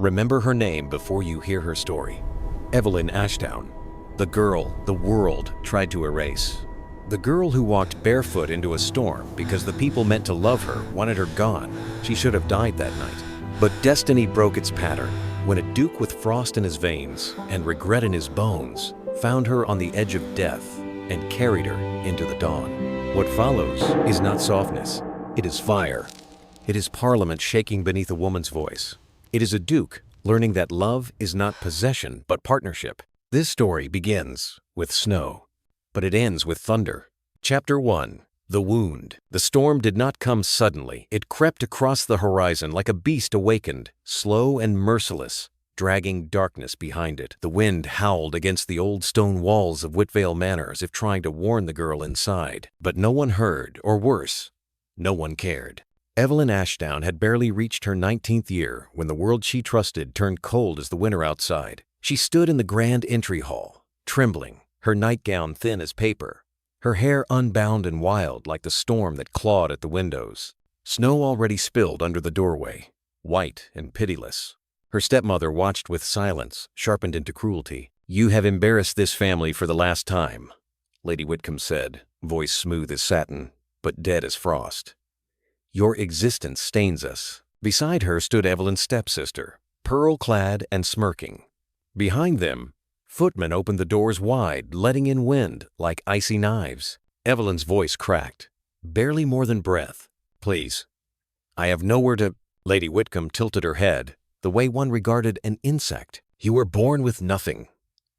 Remember her name before you hear her story. Evelyn Ashdown, the girl the world tried to erase. The girl who walked barefoot into a storm because the people meant to love her wanted her gone. She should have died that night. But destiny broke its pattern when a duke with frost in his veins and regret in his bones found her on the edge of death and carried her into the dawn. What follows is not softness, it is fire. It is Parliament shaking beneath a woman's voice. It is a duke learning that love is not possession but partnership. This story begins with snow, but it ends with thunder. Chapter 1. The Wound. The storm did not come suddenly. It crept across the horizon like a beast awakened, slow and merciless, dragging darkness behind it. The wind howled against the old stone walls of Whitvale Manor as if trying to warn the girl inside. But no one heard, or worse, no one cared. Evelyn Ashdown had barely reached her 19th year when the world she trusted turned cold as the winter outside. She stood in the grand entry hall, trembling, her nightgown thin as paper, her hair unbound and wild like the storm that clawed at the windows. Snow already spilled under the doorway, white and pitiless. Her stepmother watched with silence, sharpened into cruelty. "You have embarrassed this family for the last time," Lady Whitcomb said, voice smooth as satin, but dead as frost. "Your existence stains us." Beside her stood Evelyn's stepsister, pearl-clad and smirking. Behind them, footmen opened the doors wide, letting in wind like icy knives. Evelyn's voice cracked, barely more than breath. "Please, I have nowhere to—" Lady Whitcomb tilted her head, the way one regarded an insect. "You were born with nothing.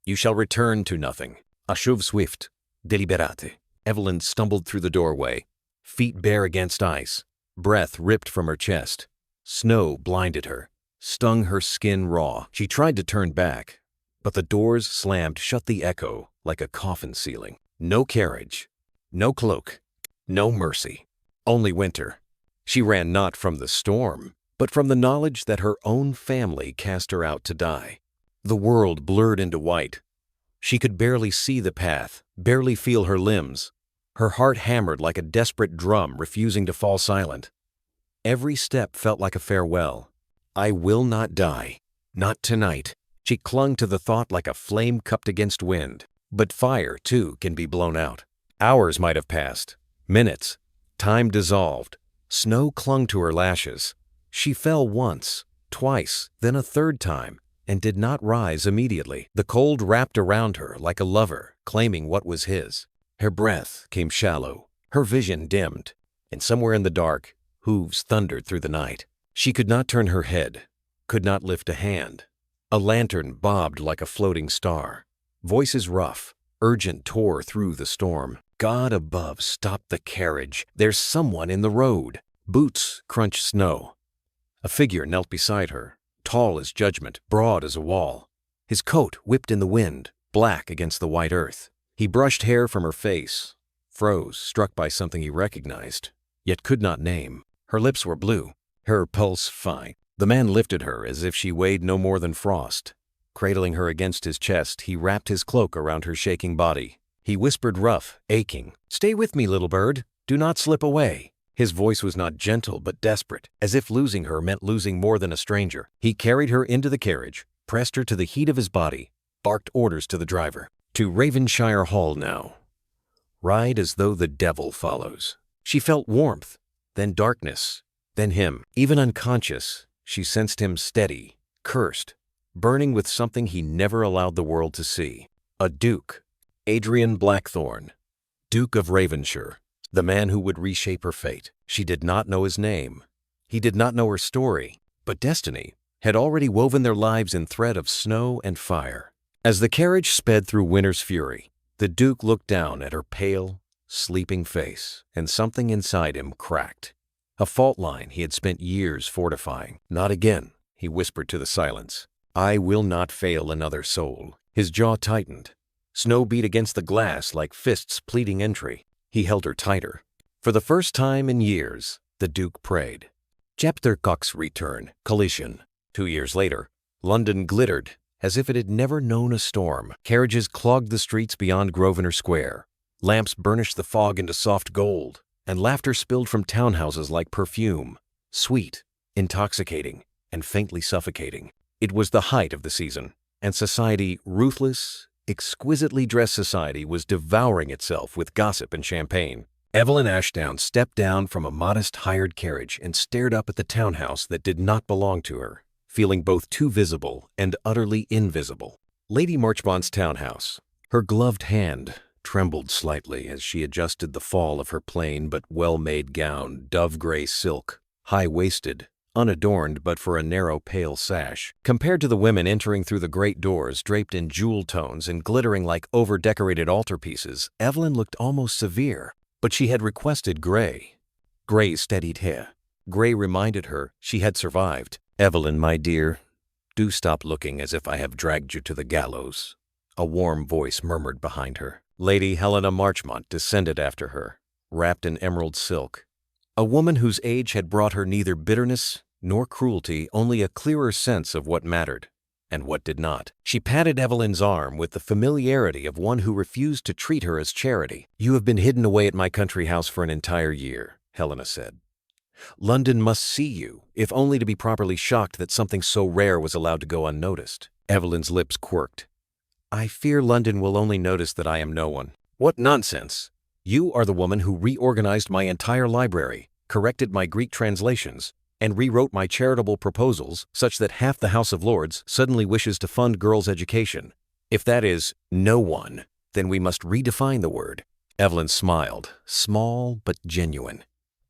You shall return to nothing. Ashuv swift, deliberate." Evelyn stumbled through the doorway, feet bare against ice, breath ripped from her chest. Snow blinded her, stung her skin raw. She tried to turn back, but the doors slammed shut the echo like a coffin ceiling. No carriage, no cloak, no mercy, only winter. She ran not from the storm, but from the knowledge that her own family cast her out to die. The world blurred into white. She could barely see the path, barely feel her limbs. Her heart hammered like a desperate drum refusing to fall silent. Every step felt like a farewell. "I will not die. Not tonight." She clung to the thought like a flame cupped against wind. But fire, too, can be blown out. Hours might have passed. Minutes. Time dissolved. Snow clung to her lashes. She fell once, twice, then a third time, and did not rise immediately. The cold wrapped around her like a lover, claiming what was his. Her breath came shallow. Her vision dimmed. And somewhere in the dark, hooves thundered through the night. She could not turn her head, could not lift a hand. A lantern bobbed like a floating star. Voices rough, urgent tore through the storm. "God above, stop the carriage. There's someone in the road." Boots crunched snow. A figure knelt beside her, tall as judgment, broad as a wall. His coat whipped in the wind, black against the white earth. He brushed hair from her face, froze, struck by something he recognized, yet could not name. Her lips were blue, her pulse fine. The man lifted her as if she weighed no more than frost. Cradling her against his chest, he wrapped his cloak around her shaking body. He whispered rough, aching, "Stay with me, little bird. Do not slip away." His voice was not gentle but desperate, as if losing her meant losing more than a stranger. He carried her into the carriage, pressed her to the heat of his body, barked orders to the driver. "To Ravenshire Hall now. Ride as though the devil follows." She felt warmth, then darkness, then him. Even unconscious, she sensed him steady, cursed, burning with something he never allowed the world to see. A duke, Adrian Blackthorne, Duke of Ravenshire, the man who would reshape her fate. She did not know his name. He did not know her story, but destiny had already woven their lives in thread of snow and fire. As the carriage sped through winter's fury, the Duke looked down at her pale, sleeping face, and something inside him cracked. A fault line he had spent years fortifying. "Not again," he whispered to the silence. "I will not fail another soul." His jaw tightened. Snow beat against the glass like fists pleading entry. He held her tighter. For the first time in years, the Duke prayed. Chapter Cox return, collision. 2 years later, London glittered as if it had never known a storm. Carriages clogged the streets beyond Grosvenor Square. Lamps burnished the fog into soft gold, and laughter spilled from townhouses like perfume, sweet, intoxicating, and faintly suffocating. It was the height of the season, and society, ruthless, exquisitely dressed society, was devouring itself with gossip and champagne. Evelyn Ashdown stepped down from a modest hired carriage and stared up at the townhouse that did not belong to her, feeling both too visible and utterly invisible. Lady Marchmont's townhouse. Her gloved hand trembled slightly as she adjusted the fall of her plain but well-made gown, dove-gray silk, high-waisted, unadorned but for a narrow pale sash. Compared to the women entering through the great doors draped in jewel tones and glittering like over-decorated altarpieces, Evelyn looked almost severe. But she had requested gray. Gray steadied her. Gray reminded her she had survived. "Evelyn, my dear, do stop looking as if I have dragged you to the gallows," a warm voice murmured behind her. Lady Helena Marchmont descended after her, wrapped in emerald silk. A woman whose age had brought her neither bitterness nor cruelty, only a clearer sense of what mattered and what did not. She patted Evelyn's arm with the familiarity of one who refused to treat her as charity. "You have been hidden away at my country house for an entire year," Helena said. "London must see you, if only to be properly shocked that something so rare was allowed to go unnoticed." Evelyn's lips quirked. "I fear London will only notice that I am no one." "What nonsense! You are the woman who reorganized my entire library, corrected my Greek translations, and rewrote my charitable proposals such that half the House of Lords suddenly wishes to fund girls' education. If that is no one, then we must redefine the word." Evelyn smiled, small but genuine.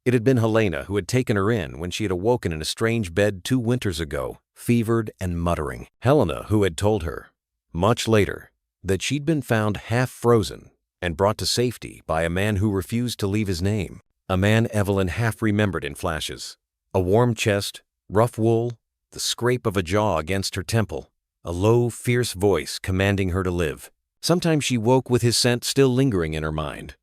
It had been Helena who had taken her in when she had awoken in a strange bed 2 winters ago, fevered and muttering. Helena who had told her, much later, that she'd been found half frozen and brought to safety by a man who refused to leave his name. A man Evelyn half remembered in flashes. A warm chest, rough wool, the scrape of a jaw against her temple, a low, fierce voice commanding her to live. Sometimes she woke with his scent still lingering in her mind.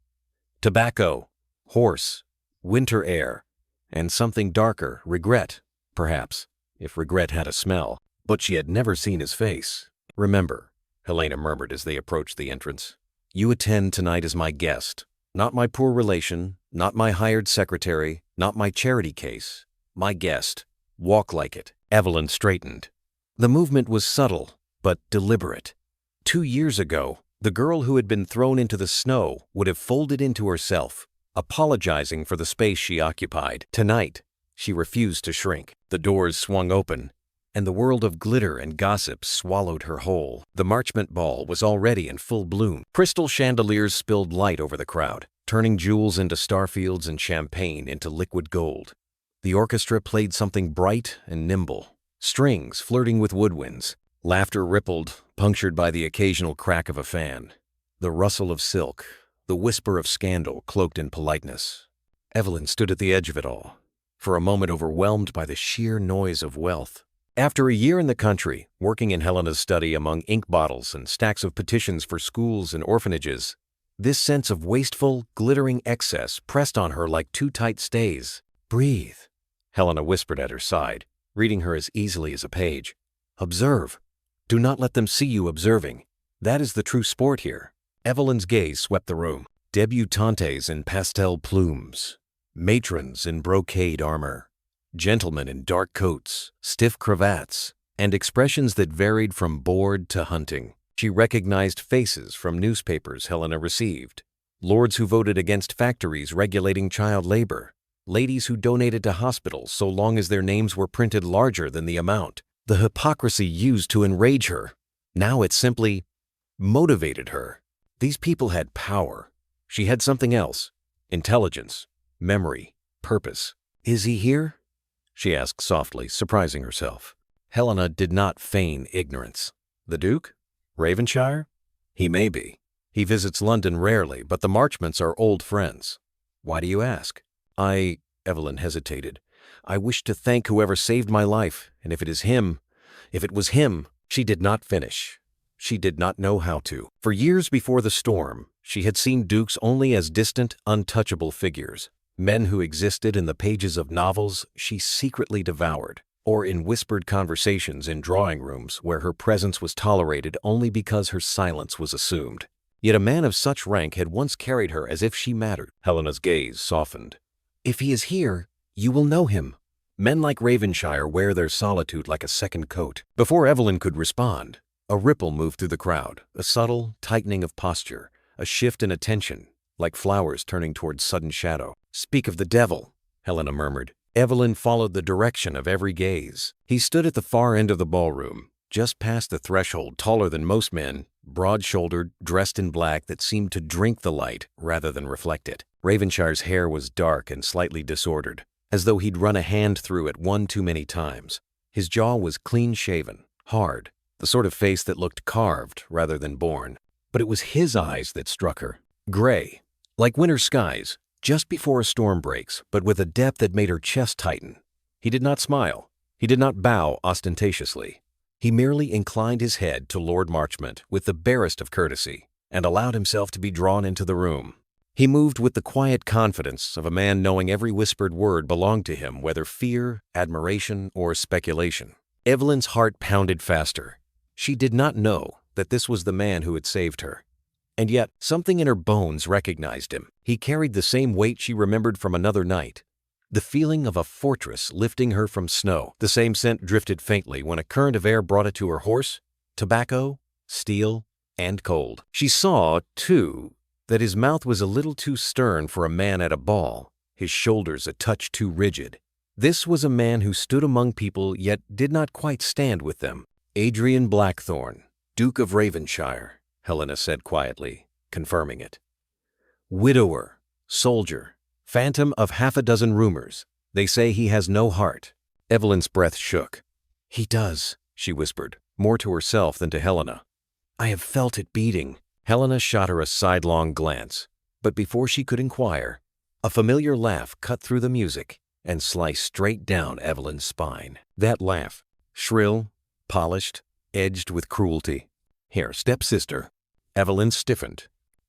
Tobacco, horse, winter air, and something darker, regret, perhaps, if regret had a smell. But she had never seen his face. "Remember," Helena murmured as they approached the entrance, "you attend tonight as my guest, not my poor relation, not my hired secretary, not my charity case. My guest. Walk like it." Evelyn straightened. The movement was subtle, but deliberate. 2 years ago, the girl who had been thrown into the snow would have folded into herself, apologizing for the space she occupied. Tonight, she refused to shrink. The doors swung open, and the world of glitter and gossip swallowed her whole. The Marchmont ball was already in full bloom. Crystal chandeliers spilled light over the crowd, turning jewels into starfields and champagne into liquid gold. The orchestra played something bright and nimble, strings flirting with woodwinds. Laughter rippled, punctured by the occasional crack of a fan. The rustle of silk, the whisper of scandal cloaked in politeness. Evelyn stood at the edge of it all, for a moment overwhelmed by the sheer noise of wealth. After a year in the country, working in Helena's study among ink bottles and stacks of petitions for schools and orphanages, this sense of wasteful, glittering excess pressed on her like too tight stays. "Breathe," Helena whispered at her side, reading her as easily as a page. "Observe. Do not let them see you observing. That is the true sport here." Evelyn's gaze swept the room. Debutantes in pastel plumes, matrons in brocade armor, gentlemen in dark coats, stiff cravats, and expressions that varied from bored to hunting. She recognized faces from newspapers Helena received. Lords who voted against factories regulating child labor. Ladies who donated to hospitals so long as their names were printed larger than the amount. The hypocrisy used to enrage her. Now it simply motivated her. These people had power. She had something else. Intelligence, memory, purpose. "Is he here?" she asked softly, surprising herself. Helena did not feign ignorance. "The Duke? Ravenshire? He may be. He visits London rarely, but the Marchmonts are old friends. Why do you ask?" Evelyn hesitated. "I wish to thank whoever saved my life, and if it was him, she did not finish. She did not know how to. For years before the storm, she had seen dukes only as distant, untouchable figures, men who existed in the pages of novels she secretly devoured, or in whispered conversations in drawing rooms where her presence was tolerated only because her silence was assumed. Yet a man of such rank had once carried her as if she mattered. Helena's gaze softened. "If he is here, you will know him. Men like Ravenshire wear their solitude like a second coat. Before Evelyn could respond, a ripple moved through the crowd, a subtle tightening of posture, a shift in attention, like flowers turning towards sudden shadow. "Speak of the devil," Helena murmured. Evelyn followed the direction of every gaze. He stood at the far end of the ballroom, just past the threshold, taller than most men, broad-shouldered, dressed in black that seemed to drink the light rather than reflect it. Ravenshire's hair was dark and slightly disordered, as though he'd run a hand through it one too many times. His jaw was clean-shaven, hard, the sort of face that looked carved rather than born. But it was his eyes that struck her. Gray, like winter skies, just before a storm breaks, but with a depth that made her chest tighten. He did not smile. He did not bow ostentatiously. He merely inclined his head to Lord Marchmont with the barest of courtesy, and allowed himself to be drawn into the room. He moved with the quiet confidence of a man knowing every whispered word belonged to him, whether fear, admiration, or speculation. Evelyn's heart pounded faster. She did not know that this was the man who had saved her. And yet, something in her bones recognized him. He carried the same weight she remembered from another night. The feeling of a fortress lifting her from snow. The same scent drifted faintly when a current of air brought it to her horse. Tobacco, steel, and cold. She saw, too, that his mouth was a little too stern for a man at a ball, his shoulders a touch too rigid. This was a man who stood among people yet did not quite stand with them. "Adrian Blackthorne, Duke of Ravenshire," Helena said quietly, confirming it. "Widower, soldier, phantom of half a dozen rumors. They say he has no heart." Evelyn's breath shook. "He does," she whispered, more to herself than to Helena. "I have felt it beating." Helena shot her a sidelong glance, but before she could inquire, a familiar laugh cut through the music and sliced straight down Evelyn's spine. That laugh, shrill, polished, edged with cruelty. "Here, stepsister." Evelyn stiffened.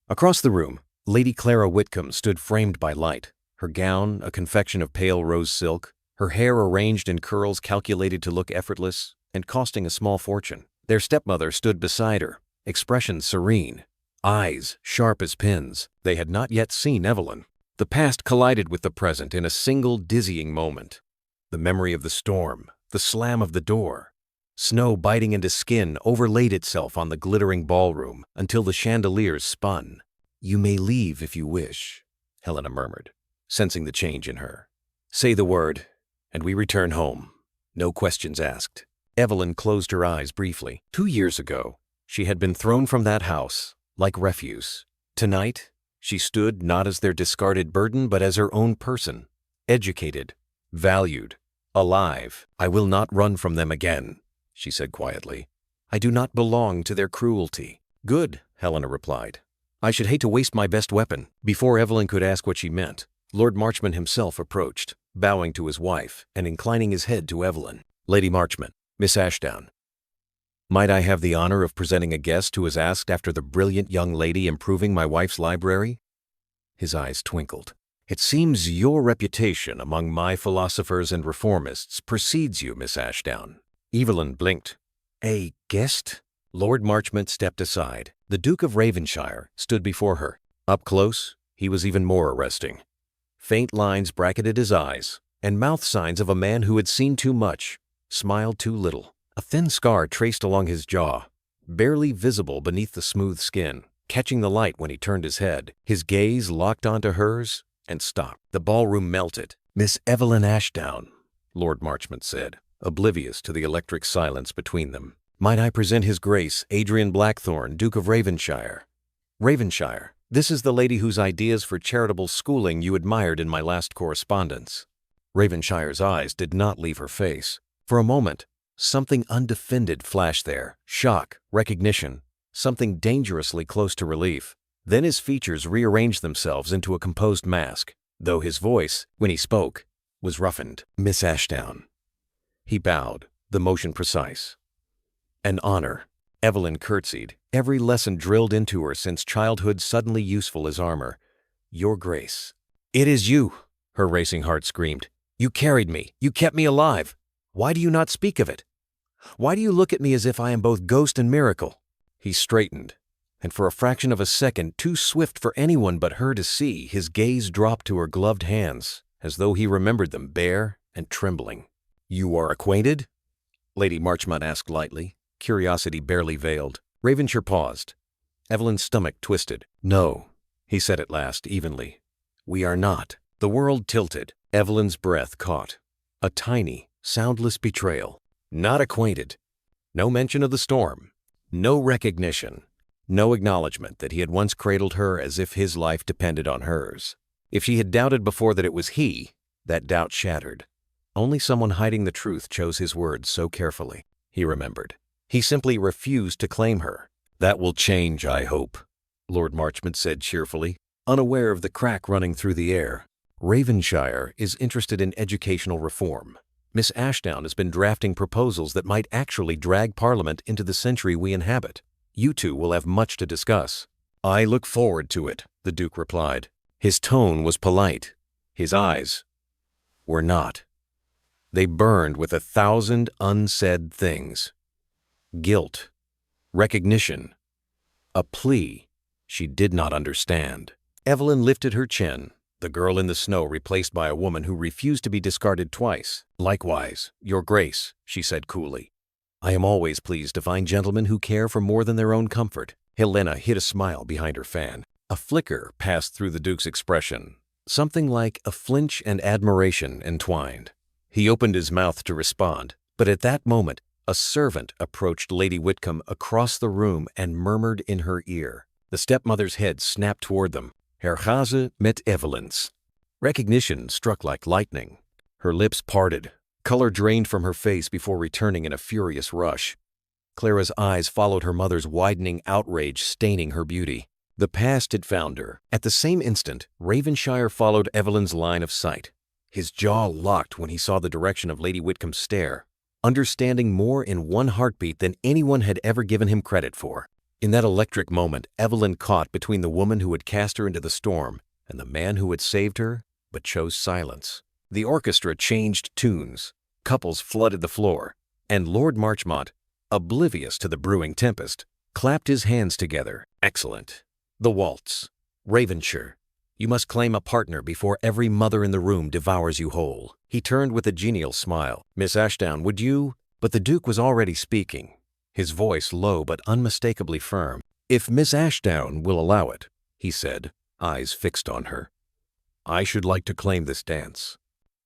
Across the room, Lady Clara Whitcomb stood framed by light, her gown a confection of pale rose silk, her hair arranged in curls calculated to look effortless and costing a small fortune. Their stepmother stood beside her, expression serene, eyes sharp as pins. They had not yet seen Evelyn. The past collided with the present in a single dizzying moment. The memory of the storm, the slam of the door. Snow biting into skin overlaid itself on the glittering ballroom until the chandeliers spun. "You may leave if you wish," Helena murmured, sensing the change in her. "Say the word, and we return home. No questions asked." Evelyn closed her eyes briefly. 2 years ago, she had been thrown from that house, like refuse. Tonight, she stood not as their discarded burden, but as her own person, educated, valued, alive. "I will not run from them again," she said quietly. "I do not belong to their cruelty." "Good," Helena replied. "I should hate to waste my best weapon." Before Evelyn could ask what she meant, Lord Marchmont himself approached, bowing to his wife and inclining his head to Evelyn. "Lady Marchmont, Miss Ashdown. Might I have the honor of presenting a guest who has asked after the brilliant young lady improving my wife's library?" His eyes twinkled. "It seems your reputation among my philosophers and reformists precedes you, Miss Ashdown." Evelyn blinked. "A guest?" Lord Marchmont stepped aside. The Duke of Ravenshire stood before her. Up close, he was even more arresting. Faint lines bracketed his eyes, and mouth signs of a man who had seen too much, smiled too little. A thin scar traced along his jaw, barely visible beneath the smooth skin, catching the light when he turned his head. His gaze locked onto hers and stopped. The ballroom melted. "Miss Evelyn Ashdown," Lord Marchmont said, oblivious to the electric silence between them. "Might I present His Grace Adrian Blackthorne, Duke of Ravenshire." "Ravenshire, this is the lady whose ideas for charitable schooling you admired in my last correspondence." Ravenshire's eyes did not leave her face. For a moment, something undefended flashed there. Shock, recognition, something dangerously close to relief. Then his features rearranged themselves into a composed mask, though his voice, when he spoke, was roughened. "Miss Ashdown." He bowed, the motion precise. "An honor." Evelyn curtsied, every lesson drilled into her since childhood suddenly useful as armor. "Your Grace." "It is you," her racing heart screamed. "You carried me. You kept me alive. Why do you not speak of it? Why do you look at me as if I am both ghost and miracle?" He straightened, and for a fraction of a second, too swift for anyone but her to see, his gaze dropped to her gloved hands, as though he remembered them bare and trembling. "You are acquainted?" Lady Marchmont asked lightly, curiosity barely veiled. Ravensher paused. Evelyn's stomach twisted. "No," he said at last, evenly. "We are not." The world tilted. Evelyn's breath caught. A tiny, soundless betrayal. Not acquainted. No mention of the storm. No recognition. No acknowledgement that he had once cradled her as if his life depended on hers. If she had doubted before that it was he, that doubt shattered. Only someone hiding the truth chose his words so carefully, he remembered. He simply refused to claim her. "That will change, I hope," Lord Marchmont said cheerfully, unaware of the crack running through the air. "Ravenshire is interested in educational reform. Miss Ashdown has been drafting proposals that might actually drag Parliament into the century we inhabit. You two will have much to discuss." "I look forward to it," the Duke replied. His tone was polite. His eyes were not. They burned with 1,000 unsaid things. Guilt. Recognition. A plea she did not understand. Evelyn lifted her chin, the girl in the snow replaced by a woman who refused to be discarded twice. "Likewise, Your Grace," she said coolly. "I am always pleased to find gentlemen who care for more than their own comfort." Helena hid a smile behind her fan. A flicker passed through the Duke's expression, something like a flinch and admiration entwined. He opened his mouth to respond, but at that moment, a servant approached Lady Whitcomb across the room and murmured in her ear. The stepmother's head snapped toward them. "Herr Hase met Evelyn's." Recognition struck like lightning. Her lips parted. Color drained from her face before returning in a furious rush. Clara's eyes followed her mother's widening outrage, staining her beauty. The past had found her. At the same instant, Ravenshire followed Evelyn's line of sight. His jaw locked when he saw the direction of Lady Whitcomb's stare, understanding more in one heartbeat than anyone had ever given him credit for. In that electric moment, Evelyn caught between the woman who had cast her into the storm and the man who had saved her, but chose silence. The orchestra changed tunes, couples flooded the floor, and Lord Marchmont, oblivious to the brewing tempest, clapped his hands together. "Excellent. The waltz. Ravenshire, you must claim a partner before every mother in the room devours you whole." He turned with a genial smile. "Miss Ashdown, would you—" But the Duke was already speaking, his voice low but unmistakably firm. "If Miss Ashdown will allow it," he said, eyes fixed on her, "I should like to claim this dance."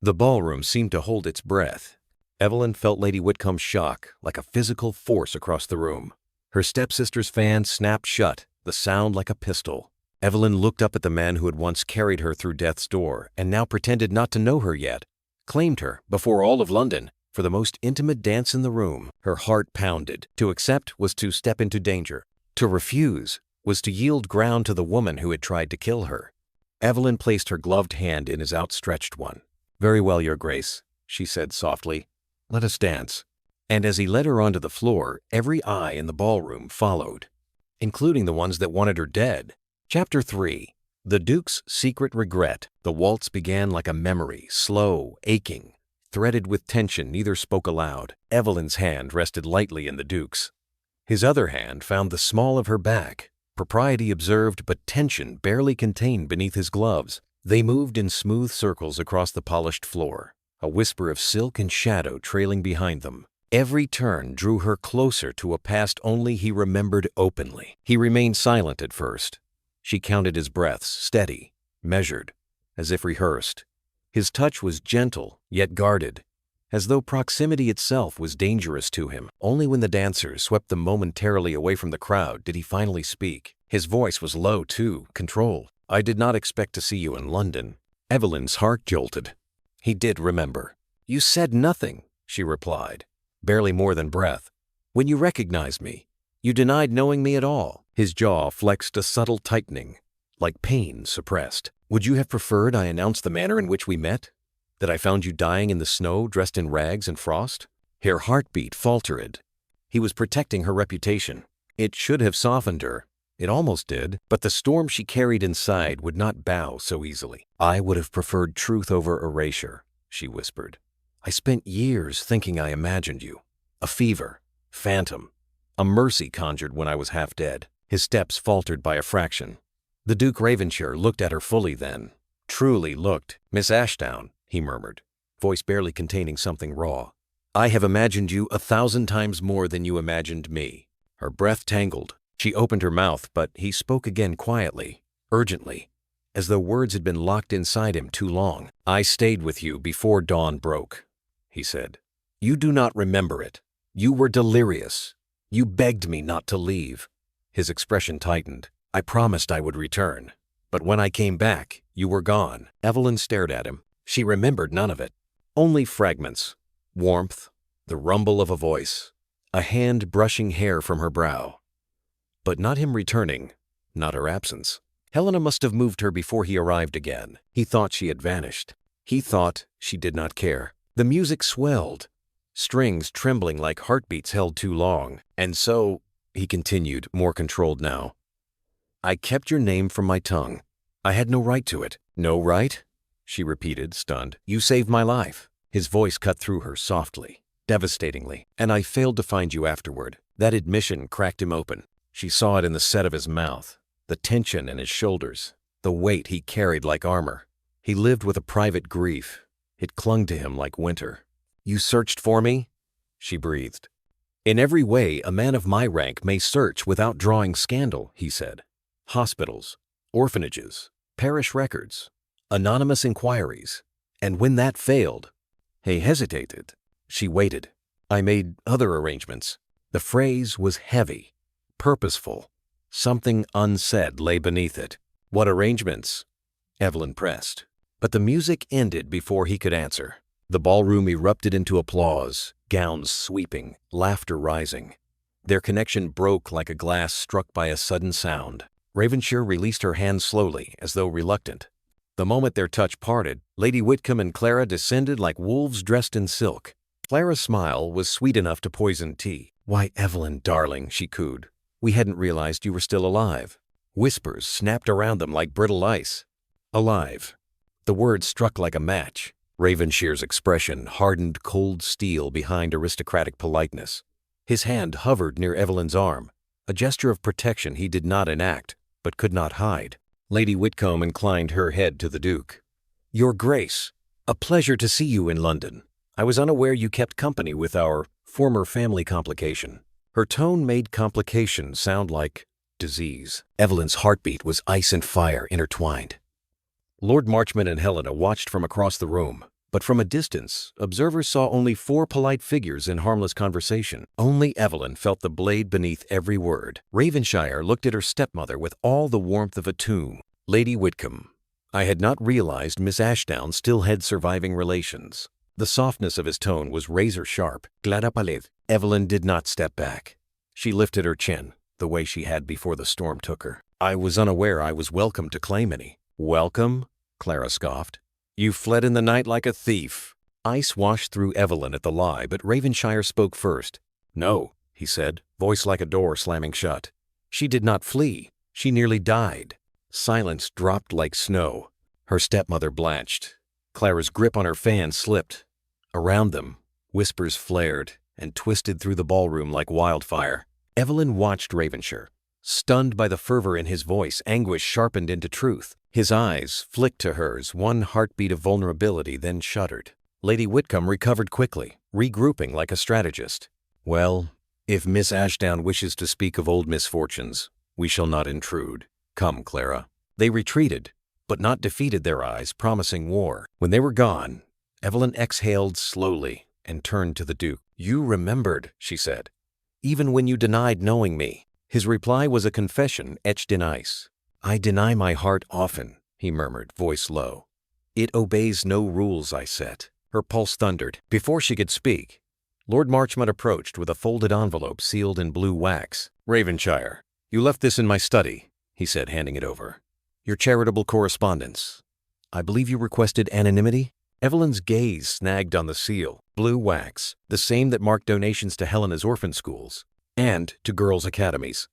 The ballroom seemed to hold its breath. Evelyn felt Lady Whitcomb's shock like a physical force across the room. Her stepsister's fan snapped shut, the sound like a pistol. Evelyn looked up at the man who had once carried her through death's door and now pretended not to know her yet, claimed her, before all of London, for the most intimate dance in the room. Her heart pounded. To accept was to step into danger. To refuse was to yield ground to the woman who had tried to kill her. Evelyn placed her gloved hand in his outstretched one. "Very well, Your Grace," she said softly. "Let us dance." And as he led her onto the floor, every eye in the ballroom followed, including the ones that wanted her dead. Chapter 3. The Duke's Secret Regret. The waltz began like a memory, slow, aching, threaded with tension. Neither spoke aloud. Evelyn's hand rested lightly in the Duke's. His other hand found the small of her back. Propriety observed, but tension barely contained beneath his gloves. They moved in smooth circles across the polished floor, a whisper of silk and shadow trailing behind them. Every turn drew her closer to a past only he remembered openly. He remained silent at first. She counted his breaths, steady, measured, as if rehearsed. His touch was gentle, yet guarded, as though proximity itself was dangerous to him. Only when the dancers swept them momentarily away from the crowd did he finally speak. His voice was low, too, controlled. "I did not expect to see you in London." Evelyn's heart jolted. He did remember. "You said nothing," she replied, barely more than breath. "When you recognized me, you denied knowing me at all." His jaw flexed a subtle tightening, like pain suppressed. "Would you have preferred I announced the manner in which we met? That I found you dying in the snow, dressed in rags and frost?" Her heartbeat faltered. He was protecting her reputation. It should have softened her. It almost did, but the storm she carried inside would not bow so easily. "I would have preferred truth over erasure," she whispered. "I spent years thinking I imagined you. A fever, phantom, a mercy conjured when I was half dead." His steps faltered by a fraction. The Duke Ravenshire looked at her fully then. Truly looked. "Miss Ashdown," he murmured. voice barely containing something raw. "I have imagined you 1,000 times more than you imagined me." Her breath tangled. She opened her mouth, but he spoke again quietly, urgently, as though words had been locked inside him too long. "I stayed with you before dawn broke," he said. "You do not remember it. You were delirious. You begged me not to leave." His expression tightened. "I promised I would return. But when I came back, you were gone." Evelyn stared at him. She remembered none of it. Only fragments. Warmth, the rumble of a voice, a hand brushing hair from her brow. But not him returning, not her absence. Helena must have moved her before he arrived again. He thought she had vanished. He thought she did not care. The music swelled, strings trembling like heartbeats held too long. "And so," he continued, more controlled now, "I kept your name from my tongue. I had no right to it." "No right?" she repeated, stunned. "You saved my life." His voice cut through her softly, devastatingly. "And I failed to find you afterward." That admission cracked him open. She saw it in the set of his mouth, the tension in his shoulders, the weight he carried like armor. He lived with a private grief. It clung to him like winter. "You searched for me?" she breathed. "In every way, a man of my rank may search without drawing scandal," he said. "Hospitals, orphanages, parish records, anonymous inquiries. And when that failed—" He hesitated. She waited. "I made other arrangements." The phrase was heavy, purposeful. Something unsaid lay beneath it. "What arrangements?" Evelyn pressed. But the music ended before he could answer. The ballroom erupted into applause, gowns sweeping, laughter rising. Their connection broke like a glass struck by a sudden sound. Ravensshire released her hand slowly, as though reluctant. The moment their touch parted, Lady Whitcomb and Clara descended like wolves dressed in silk. Clara's smile was sweet enough to poison tea. "Why, Evelyn, darling," she cooed. "We hadn't realized you were still alive." Whispers snapped around them like brittle ice. Alive. The word struck like a match. Ravenshire's expression hardened cold steel behind aristocratic politeness. His hand hovered near Evelyn's arm, a gesture of protection he did not enact, but could not hide. Lady Whitcomb inclined her head to the Duke. "Your Grace, a pleasure to see you in London. I was unaware you kept company with our former family complication." Her tone made complication sound like disease. Evelyn's heartbeat was ice and fire intertwined. Lord Marchmont and Helena watched from across the room, but from a distance, observers saw only 4 polite figures in harmless conversation. Only Evelyn felt the blade beneath every word. Ravensshire looked at her stepmother with all the warmth of a tomb. "Lady Whitcomb, I had not realized Miss Ashdown still had surviving relations." The softness of his tone was razor-sharp. "Clara Palais." Evelyn did not step back. She lifted her chin, the way she had before the storm took her. "I was unaware I was welcome to claim any." "Welcome?" Clara scoffed. "You fled in the night like a thief." Ice washed through Evelyn at the lie, but Ravensshire spoke first. "No," he said, voice like a door slamming shut. "She did not flee. She nearly died." Silence dropped like snow. Her stepmother blanched. Clara's grip on her fan slipped. Around them, whispers flared and twisted through the ballroom like wildfire. Evelyn watched Ravensshire. Stunned by the fervor in his voice, anguish sharpened into truth. His eyes flicked to hers, one heartbeat of vulnerability, then shuddered. Lady Whitcomb recovered quickly, regrouping like a strategist. "Well, if Miss Ashdown wishes to speak of old misfortunes, we shall not intrude. Come, Clara." They retreated, but not defeated their eyes, promising war. When they were gone, Evelyn exhaled slowly and turned to the Duke. "You remembered," she said, "even when you denied knowing me." His reply was a confession etched in ice. "I deny my heart often," he murmured, voice low. "It obeys no rules I set." Her pulse thundered. Before she could speak, Lord Marchmont approached with a folded envelope sealed in blue wax. "Ravensshire, you left this in my study," he said, handing it over. "Your charitable correspondence. I believe you requested anonymity?" Evelyn's gaze snagged on the seal. Blue wax, the same that marked donations to Helena's orphan schools, and to girls' academies,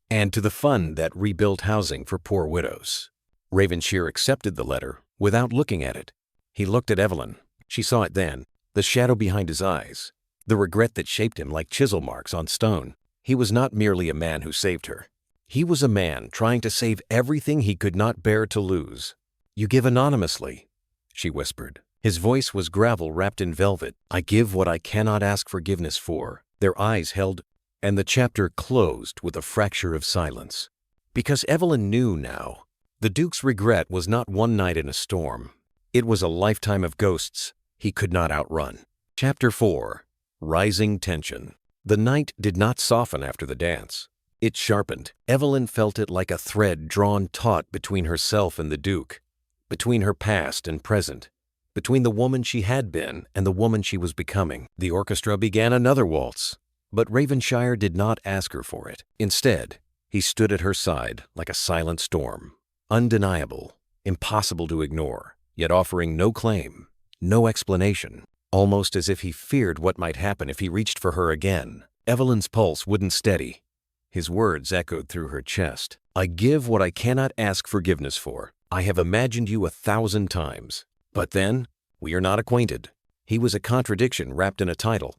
and to the fund that rebuilt housing for poor widows. Ravensshire accepted the letter without looking at it. He looked at Evelyn. She saw it then, the shadow behind his eyes, the regret that shaped him like chisel marks on stone. He was not merely a man who saved her. He was a man trying to save everything he could not bear to lose. "You give anonymously," she whispered. His voice was gravel wrapped in velvet. I give what I cannot ask forgiveness for. Their eyes held, and the chapter closed with a fracture of silence. Because Evelyn knew now, the Duke's regret was not one night in a storm. It was a lifetime of ghosts he could not outrun. Chapter 4. Rising Tension. The night did not soften after the dance. It sharpened. Evelyn felt it like a thread drawn taut between herself and the Duke, between her past and present, between the woman she had been and the woman she was becoming. The orchestra began another waltz, but Ravenshire did not ask her for it. Instead, he stood at her side like a silent storm, undeniable, impossible to ignore, yet offering no claim, no explanation, almost as if he feared what might happen if he reached for her again. Evelyn's pulse wouldn't steady. His words echoed through her chest. I give what I cannot ask forgiveness for. I have imagined you 1,000 times. But then, we are not acquainted. He was a contradiction wrapped in a title.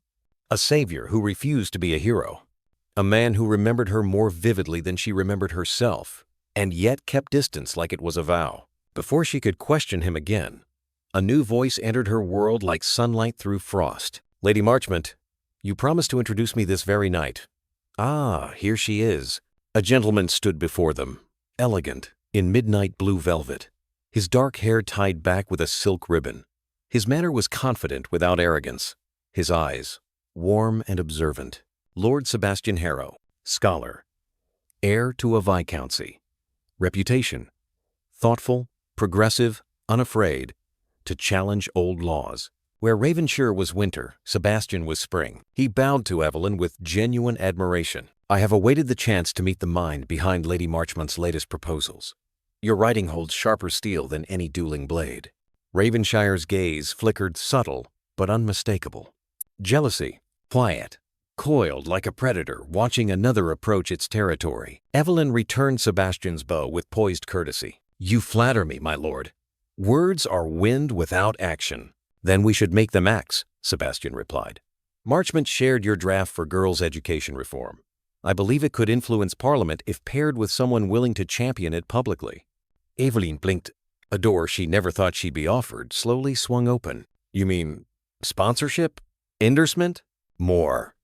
A savior who refused to be a hero. A man who remembered her more vividly than she remembered herself, and yet kept distance like it was a vow. Before she could question him again, a new voice entered her world like sunlight through frost. Lady Marchmont, you promised to introduce me this very night. Ah, here she is. A gentleman stood before them, elegant, in midnight blue velvet, his dark hair tied back with a silk ribbon. His manner was confident without arrogance, his eyes warm and observant. Lord Sebastian Harrow, scholar, heir to a viscountcy, reputation, thoughtful, progressive, unafraid, to challenge old laws. Where Ravenshire was winter, Sebastian was spring. He bowed to Evelyn with genuine admiration. I have awaited the chance to meet the mind behind Lady Marchmont's latest proposals. Your writing holds sharper steel than any dueling blade. Ravenshire's gaze flickered subtle but unmistakable. Jealousy, quiet, coiled like a predator watching another approach its territory. Evelyn returned Sebastian's bow with poised courtesy. You flatter me, my lord. Words are wind without action. Then we should make them acts, Sebastian replied. Marchmont shared your draft for girls' education reform. I believe it could influence Parliament if paired with someone willing to champion it publicly. Evelyn blinked. A door she never thought she'd be offered slowly swung open. You mean sponsorship? Endorsement? More.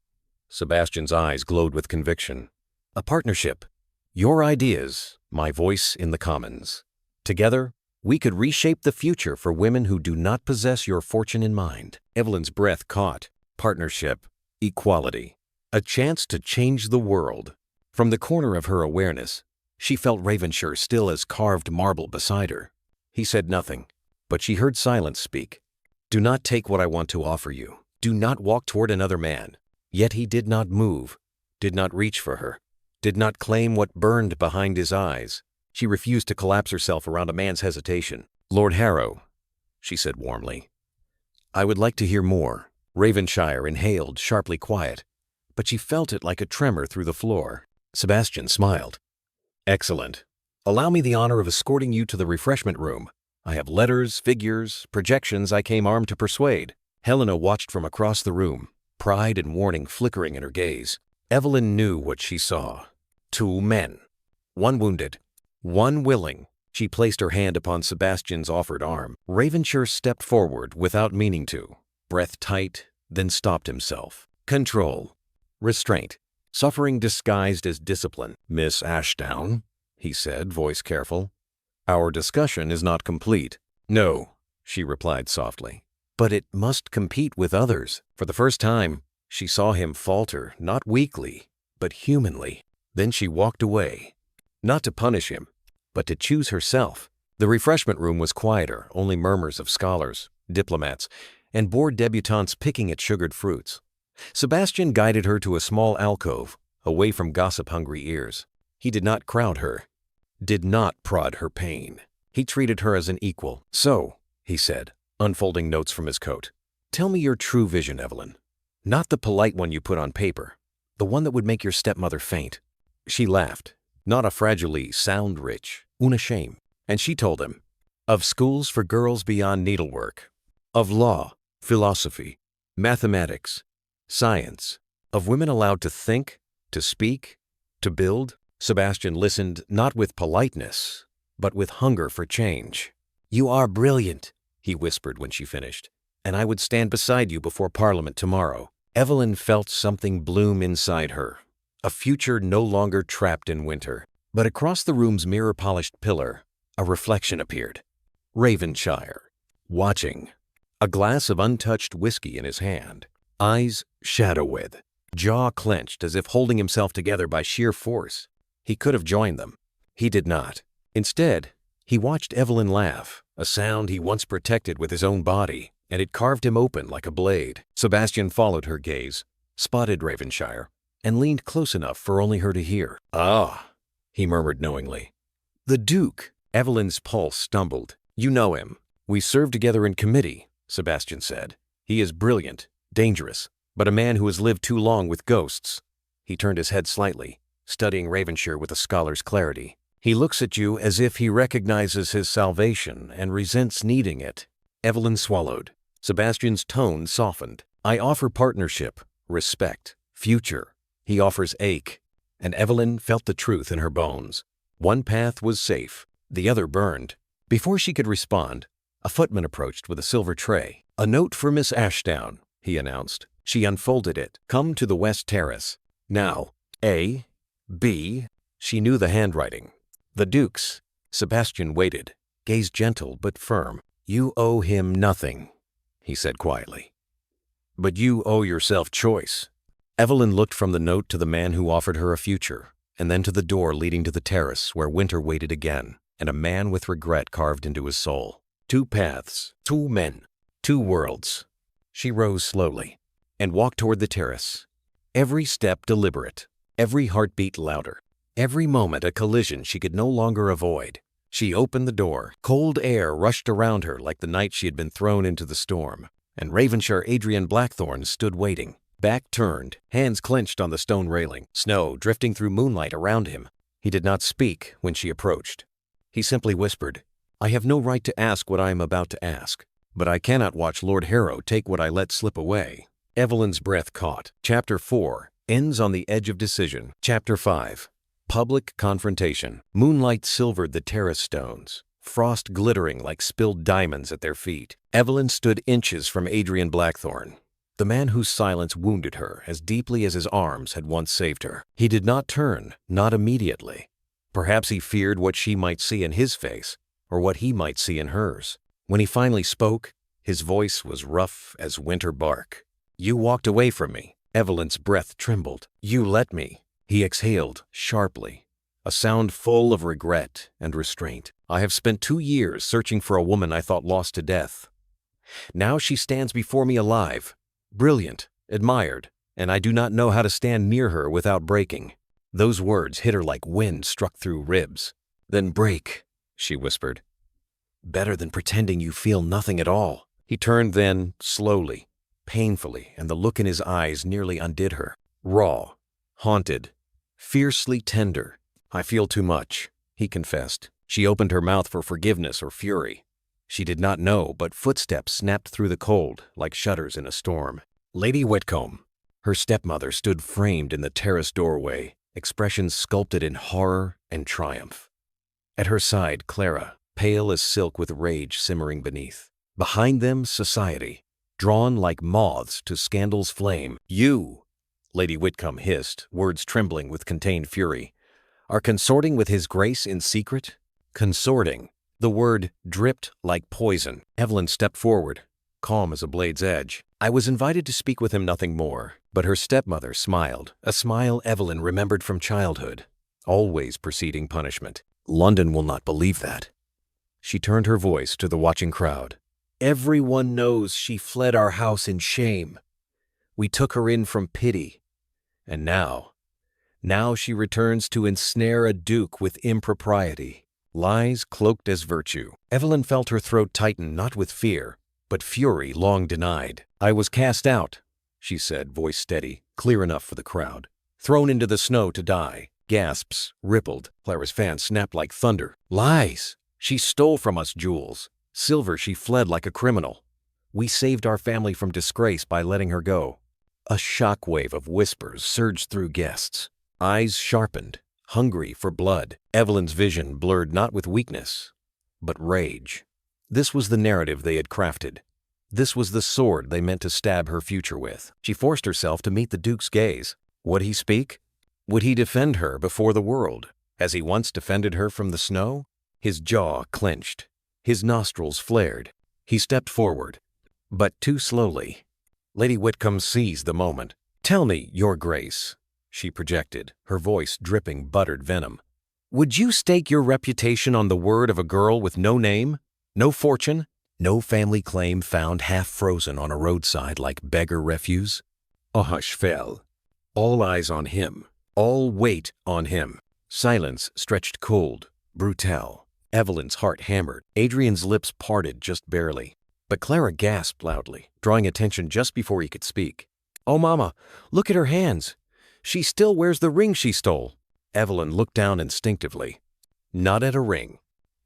Sebastian's eyes glowed with conviction. A partnership. Your ideas, my voice in the Commons. Together, we could reshape the future for women who do not possess your fortune in mind. Evelyn's breath caught. Partnership. Equality. A chance to change the world. From the corner of her awareness, she felt Ravenshire still as carved marble beside her. He said nothing, but she heard silence speak. Do not take what I want to offer you. Do not walk toward another man. Yet he did not move, did not reach for her, did not claim what burned behind his eyes. She refused to collapse herself around a man's hesitation. Lord Harrow, she said warmly, I would like to hear more. Ravenshire inhaled, sharply quiet, but she felt it like a tremor through the floor. Sebastian smiled. Excellent. Allow me the honor of escorting you to the refreshment room. I have letters, figures, projections I came armed to persuade. Helena watched from across the room, pride and warning flickering in her gaze. Evelyn knew what she saw. 2 men. One wounded. One willing. She placed her hand upon Sebastian's offered arm. Ravenshire stepped forward without meaning to. Breath tight, then stopped himself. Control. Restraint. Suffering disguised as discipline. Miss Ashdown, he said, voice careful. Our discussion is not complete. No, she replied softly. But it must compete with others. For the first time, she saw him falter, not weakly, but humanly. Then she walked away. Not to punish him, but to choose herself. The refreshment room was quieter, only murmurs of scholars, diplomats, and bored debutantes picking at sugared fruits. Sebastian guided her to a small alcove, away from gossip-hungry ears. He did not crowd her, did not prod her pain. He treated her as an equal. So, he said, unfolding notes from his coat, tell me your true vision, Evelyn. Not the polite one you put on paper, the one that would make your stepmother faint. She laughed. Not a fragile, sound-rich, una shame. And she told him, of schools for girls beyond needlework, of law, philosophy, mathematics, science, of women allowed to think, to speak, to build. Sebastian listened not with politeness, but with hunger for change. You are brilliant, he whispered when she finished, "and I would stand beside you before Parliament tomorrow." Evelyn felt something bloom inside her, a future no longer trapped in winter. But across the room's mirror-polished pillar, a reflection appeared. Ravenshire, watching, a glass of untouched whiskey in his hand, eyes shadow-with, jaw clenched as if holding himself together by sheer force. He could have joined them. He did not. Instead, he watched Evelyn laugh, a sound he once protected with his own body, and it carved him open like a blade. Sebastian followed her gaze, spotted Ravenshire, and leaned close enough for only her to hear. "Ah," he murmured knowingly. "The Duke." Evelyn's pulse stumbled. "You know him. We served together in committee," Sebastian said. "He is brilliant, dangerous, but a man who has lived too long with ghosts." He turned his head slightly, studying Ravenshire with a scholar's clarity. "He looks at you as if he recognizes his salvation and resents needing it." Evelyn swallowed. Sebastian's tone softened. "I offer partnership, respect, future. He offers ache." And Evelyn felt the truth in her bones. One path was safe, the other burned. Before she could respond, a footman approached with a silver tray. "A note for Miss Ashdown," he announced. She unfolded it. "Come to the West Terrace. Now, A, B." She knew the handwriting. "The Duke's." Sebastian waited, gaze gentle but firm. "You owe him nothing," he said quietly. "But you owe yourself choice." Evelyn looked from the note to the man who offered her a future, and then to the door leading to the terrace where winter waited again, and a man with regret carved into his soul. Two paths, two men, two worlds. She rose slowly and walked toward the terrace, every step deliberate, every heartbeat louder, every moment a collision she could no longer avoid. She opened the door. Cold air rushed around her like the night she had been thrown into the storm, and Ravenshire Adrian Blackthorne stood waiting, back turned, hands clenched on the stone railing, snow drifting through moonlight around him. He did not speak when she approached. He simply whispered, "I have no right to ask what I am about to ask, but I cannot watch Lord Harrow take what I let slip away." Evelyn's breath caught. Chapter 4 ends on the edge of decision. Chapter 5. Public confrontation. Moonlight silvered the terrace stones, frost glittering like spilled diamonds at their feet. Evelyn stood inches from Adrian Blackthorne, the man whose silence wounded her as deeply as his arms had once saved her. He did not turn, not immediately. Perhaps he feared what she might see in his face, or what he might see in hers. When he finally spoke, his voice was rough as winter bark. "You walked away from me." Evelyn's breath trembled. "You let me." He exhaled sharply, a sound full of regret and restraint. "I have spent 2 years searching for a woman I thought lost to death. Now she stands before me alive, brilliant, admired, and I do not know how to stand near her without breaking." Those words hit her like wind struck through ribs. "Then break," she whispered. "Better than pretending you feel nothing at all." He turned then, slowly, painfully, and the look in his eyes nearly undid her. Raw, haunted, fiercely tender. "I feel too much," he confessed. She opened her mouth for forgiveness or fury. She did not know, but footsteps snapped through the cold like shutters in a storm. Lady Whitcomb, her stepmother, stood framed in the terrace doorway, expressions sculpted in horror and triumph. At her side, Clara, pale as silk with rage simmering beneath. Behind them, society, drawn like moths to scandal's flame. "You," Lady Whitcomb hissed, words trembling with contained fury, "are consorting with His Grace in secret?" Consorting. The word dripped like poison. Evelyn stepped forward, calm as a blade's edge. "I was invited to speak with him, nothing more." But her stepmother smiled, a smile Evelyn remembered from childhood, always preceding punishment. "London will not believe that." She turned her voice to the watching crowd. "Everyone knows she fled our house in shame. We took her in from pity. And now she returns to ensnare a duke with impropriety. Lies cloaked as virtue." Evelyn felt her throat tighten not with fear, but fury long denied. "I was cast out," she said, voice steady, clear enough for the crowd. "Thrown into the snow to die." Gasps rippled. Clara's fan snapped like thunder. "Lies! She stole from us jewels. Silver she fled like a criminal. We saved our family from disgrace by letting her go." A shockwave of whispers surged through guests. Eyes sharpened, hungry for blood. Evelyn's vision blurred not with weakness, but rage. This was the narrative they had crafted. This was the sword they meant to stab her future with. She forced herself to meet the Duke's gaze. Would he speak? Would he defend her before the world, as he once defended her from the snow? His jaw clenched. His nostrils flared. He stepped forward, but too slowly. Lady Whitcomb seized the moment. "Tell me, Your Grace," she projected, her voice dripping buttered venom. "Would you stake your reputation on the word of a girl with no name, no fortune, no family claim, found half frozen on a roadside like beggar refuse?" A hush fell. All eyes on him. All weight on him. Silence stretched cold, brutal. Evelyn's heart hammered. Adrian's lips parted just barely. But Clara gasped loudly, drawing attention just before he could speak. "Oh, Mama, look at her hands. She still wears the ring she stole." Evelyn looked down instinctively. Not at a ring.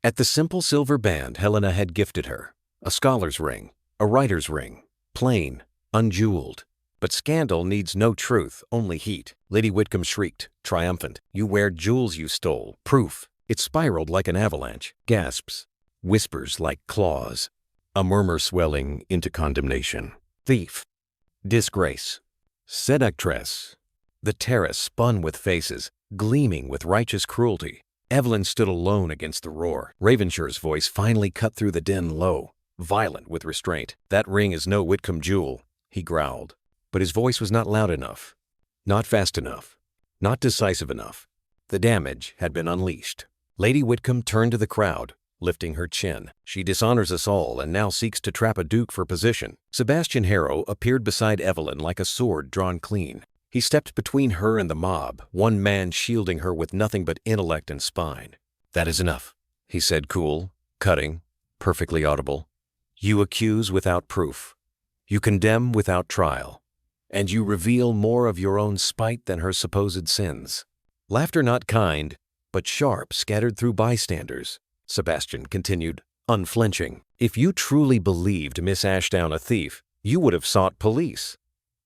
At the simple silver band Helena had gifted her. A scholar's ring, a writer's ring, plain, unjeweled. But scandal needs no truth, only heat. Lady Whitcomb shrieked, triumphant. "You wear jewels you stole. Proof." It spiraled like an avalanche. Gasps. Whispers like claws. A murmur swelling into condemnation. Thief. Disgrace. Seductress. The terrace spun with faces, gleaming with righteous cruelty. Evelyn stood alone against the roar. Ravenshire's voice finally cut through the din low, violent with restraint. "That ring is no Whitcomb jewel," he growled. But his voice was not loud enough, not fast enough, not decisive enough. The damage had been unleashed. Lady Whitcomb turned to the crowd, lifting her chin. "She dishonors us all and now seeks to trap a duke for position." Sebastian Harrow appeared beside Evelyn like a sword drawn clean. He stepped between her and the mob, one man shielding her with nothing but intellect and spine. "That is enough," he said, cool, cutting, perfectly audible. "You accuse without proof. You condemn without trial. And you reveal more of your own spite than her supposed sins." Laughter not kind, but sharp, scattered through bystanders. Sebastian continued, unflinching. "If you truly believed Miss Ashdown a thief, you would have sought police.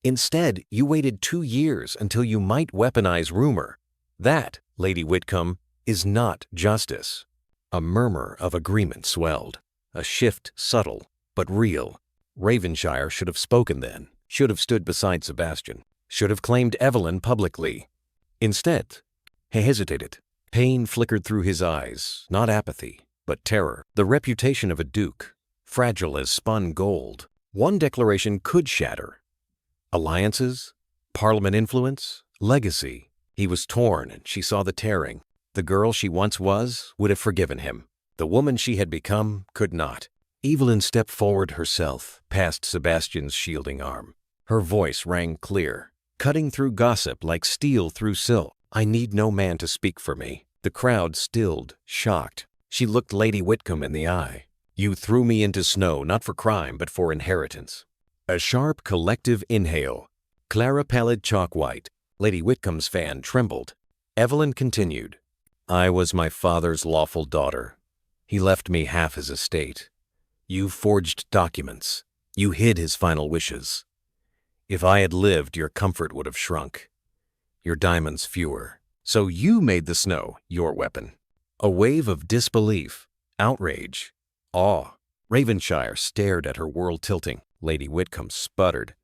Instead, you waited 2 years until you might weaponize rumor. That, Lady Whitcomb, is not justice." A murmur of agreement swelled. A shift subtle, but real. Ravenshire should have spoken then, should have stood beside Sebastian, should have claimed Evelyn publicly. Instead, he hesitated. Pain flickered through his eyes, not apathy, but terror. The reputation of a duke, fragile as spun gold. One declaration could shatter. Alliances, parliament influence, legacy. He was torn, and she saw the tearing. The girl she once was would have forgiven him. The woman she had become could not. Evelyn stepped forward herself, past Sebastian's shielding arm. Her voice rang clear, cutting through gossip like steel through silk. "I need no man to speak for me." The crowd stilled, shocked. She looked Lady Whitcomb in the eye. "You threw me into snow not for crime but for inheritance." A sharp collective inhale. Clara pallid chalk white. Lady Whitcomb's fan trembled. Evelyn continued. "I was my father's lawful daughter. He left me half his estate. You forged documents. You hid his final wishes. If I had lived, your comfort would have shrunk. Your diamonds fewer. So you made the snow your weapon." A wave of disbelief, outrage, awe. Ravenshire stared at her world tilting. Lady Whitcomb sputtered.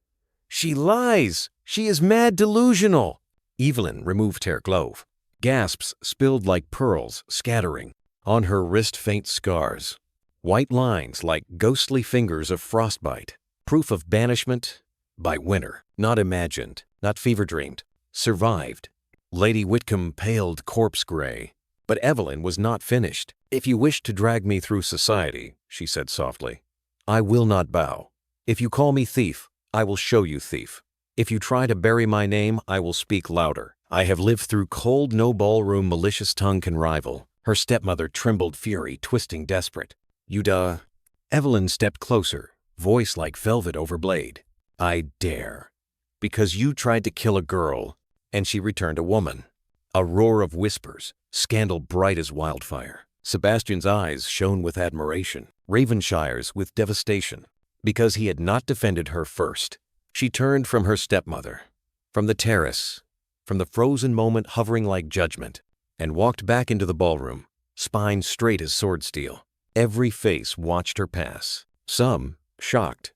"She lies! She is mad delusional!" Evelyn removed her glove. Gasps spilled like pearls, scattering. On her wrist faint scars. White lines like ghostly fingers of frostbite. Proof of banishment by winter. Not imagined, not fever-dreamed. Survived. Lady Whitcomb paled corpse gray. But Evelyn was not finished. "If you wish to drag me through society," she said softly, "I will not bow. If you call me thief, I will show you thief. If you try to bury my name, I will speak louder. I have lived through cold no ballroom malicious tongue can rival." Her stepmother trembled fury, twisting desperate. "You'd, Evelyn stepped closer, voice like velvet over blade. "I dare. Because you tried to kill a girl, and she returned a woman." A roar of whispers, scandal bright as wildfire. Sebastian's eyes shone with admiration, Ravenshire's with devastation. Because he had not defended her first. She turned from her stepmother, from the terrace, from the frozen moment hovering like judgment, and walked back into the ballroom, spine straight as sword steel. Every face watched her pass. Some shocked,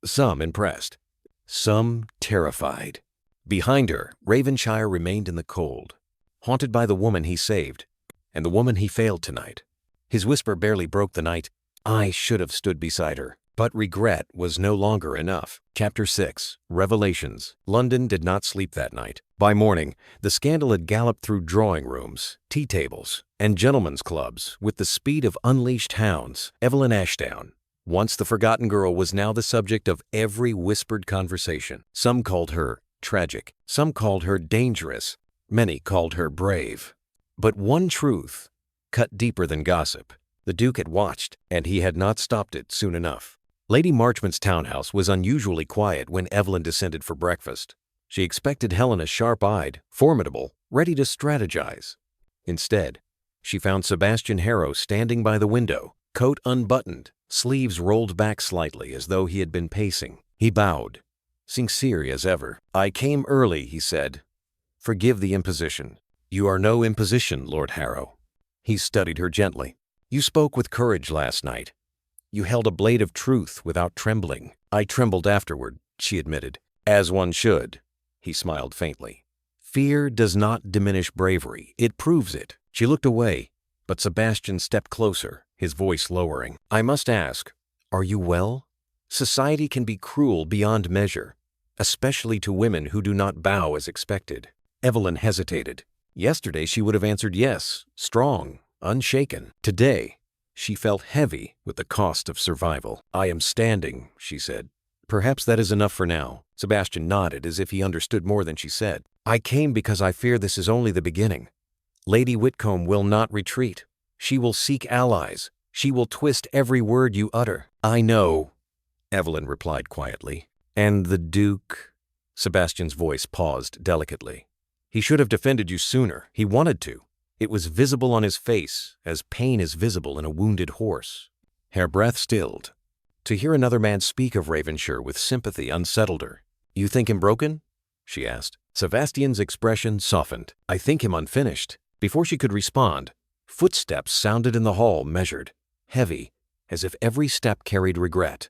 some impressed, some terrified. Behind her, Ravenshire remained in the cold, haunted by the woman he saved, and the woman he failed tonight. His whisper barely broke the night. I should have stood beside her. But regret was no longer enough. Chapter 6. Revelations. London did not sleep that night. By morning, the scandal had galloped through drawing rooms, tea tables, and gentlemen's clubs with the speed of unleashed hounds. Evelyn Ashdown, once the forgotten girl, was now the subject of every whispered conversation. Some called her tragic. Some called her dangerous. Many called her brave. But one truth cut deeper than gossip. The Duke had watched, and he had not stopped it soon enough. Lady Marchmont's townhouse was unusually quiet when Evelyn descended for breakfast. She expected Helena sharp-eyed, formidable, ready to strategize. Instead, she found Sebastian Harrow standing by the window, coat unbuttoned, sleeves rolled back slightly as though he had been pacing. He bowed, sincere as ever. "I came early," he said. "Forgive the imposition." "You are no imposition, Lord Harrow." He studied her gently. "You spoke with courage last night. You held a blade of truth without trembling." "I trembled afterward," she admitted. "As one should." He smiled faintly. "Fear does not diminish bravery. It proves it." She looked away, but Sebastian stepped closer, his voice lowering. "I must ask, are you well? Society can be cruel beyond measure, especially to women who do not bow as expected." Evelyn hesitated. Yesterday she would have answered yes, strong, unshaken. Today, she felt heavy with the cost of survival. "I am standing," she said. "Perhaps that is enough for now." Sebastian nodded as if he understood more than she said. "I came because I fear this is only the beginning. Lady Whitcomb will not retreat. She will seek allies. She will twist every word you utter." "I know," Evelyn replied quietly. "And the Duke?" Sebastian's voice paused delicately. "He should have defended you sooner. He wanted to. It was visible on his face, as pain is visible in a wounded horse." Her breath stilled. To hear another man speak of Ravenshire with sympathy unsettled her. "You think him broken?" she asked. Sebastian's expression softened. "I think him unfinished." Before she could respond, footsteps sounded in the hall, measured, heavy, as if every step carried regret.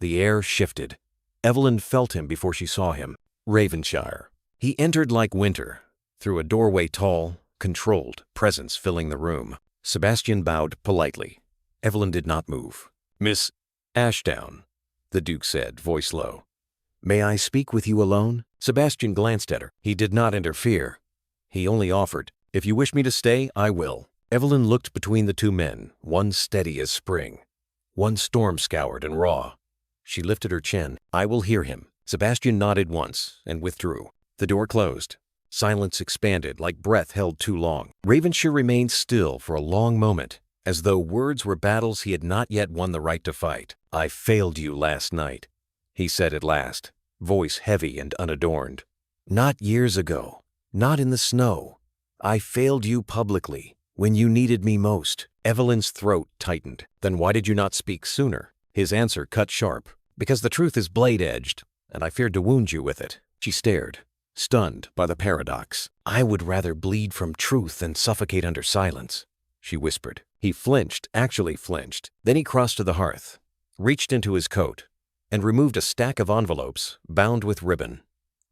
The air shifted. Evelyn felt him before she saw him. Ravenshire. He entered like winter, through a doorway tall, controlled, presence filling the room. Sebastian bowed politely. Evelyn did not move. "Miss Ashdown," the Duke said, voice low. "May I speak with you alone?" Sebastian glanced at her. He did not interfere. He only offered, "If you wish me to stay, I will." Evelyn looked between the two men, one steady as spring, one storm-scoured and raw. She lifted her chin. "I will hear him." Sebastian nodded once and withdrew. The door closed. Silence expanded like breath held too long. Ravenshire remained still for a long moment, as though words were battles he had not yet won the right to fight. "I failed you last night," he said at last, voice heavy and unadorned. "Not years ago, not in the snow. I failed you publicly, when you needed me most." Evelyn's throat tightened. "Then why did you not speak sooner?" His answer cut sharp. "Because the truth is blade-edged, and I feared to wound you with it." She stared, stunned by the paradox. "I would rather bleed from truth than suffocate under silence," she whispered. He flinched, actually flinched. Then he crossed to the hearth, reached into his coat, and removed a stack of envelopes bound with ribbon.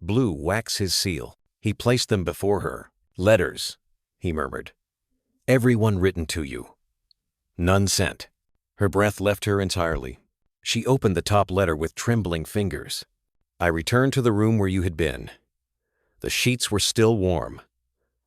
Blue wax his seal. He placed them before her. "Letters," he murmured. "Everyone written to you. None sent." Her breath left her entirely. She opened the top letter with trembling fingers. "I returned to the room where you had been. The sheets were still warm.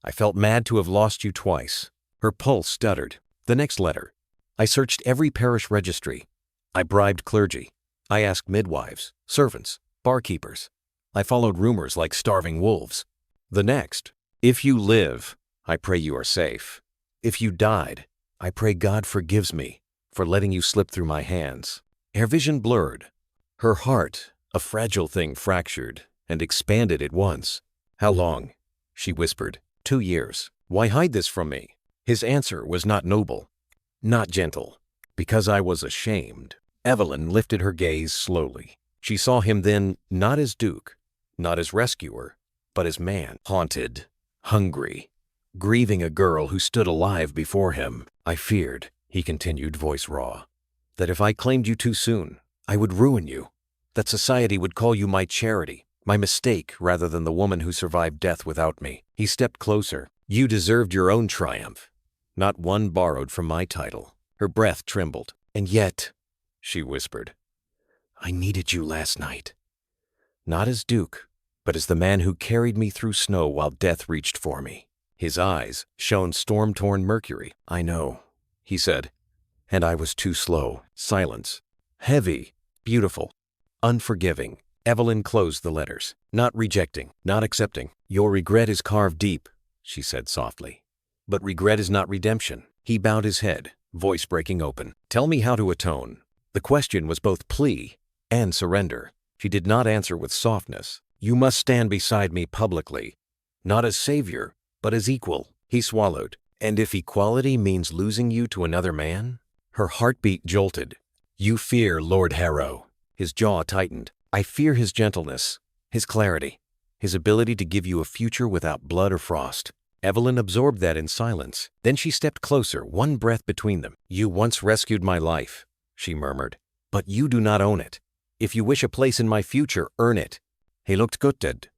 I felt mad to have lost you twice." Her pulse stuttered. The next letter. "I searched every parish registry. I bribed clergy. I asked midwives, servants, barkeepers. I followed rumors like starving wolves." The next. "If you live, I pray you are safe. If you died, I pray God forgives me for letting you slip through my hands." Her vision blurred. Her heart, a fragile thing, fractured and expanded at once. "How long?" she whispered. 2 years. "Why hide this from me?" His answer was not noble, not gentle. "Because I was ashamed." Evelyn lifted her gaze slowly. She saw him then not as Duke, not as rescuer, but as man, haunted, hungry, grieving a girl who stood alive before him. "I feared," he continued, voice raw. That if I claimed you too soon, I would ruin you. That society would call you my charity, my mistake, rather than the woman who survived death without me. He stepped closer. You deserved your own triumph, not one borrowed from my title. Her breath trembled. And yet, she whispered, I needed you last night. Not as Duke, but as the man who carried me through snow while death reached for me. His eyes shone storm-torn mercury. I know, he said, and I was too slow. Silence. Heavy, beautiful, unforgiving. Evelyn closed the letters. Not rejecting, not accepting. Your regret is carved deep, she said softly. But regret is not redemption. He bowed his head, voice breaking open. Tell me how to atone. The question was both plea and surrender. She did not answer with softness. You must stand beside me publicly, not as savior, but as equal. He swallowed. And if equality means losing you to another man? Her heartbeat jolted. You fear Lord Harrow. His jaw tightened. I fear his gentleness, his clarity, his ability to give you a future without blood or frost. Evelyn absorbed that in silence. Then she stepped closer, one breath between them. You once rescued my life, she murmured, but you do not own it. If you wish a place in my future, earn it. He looked gutted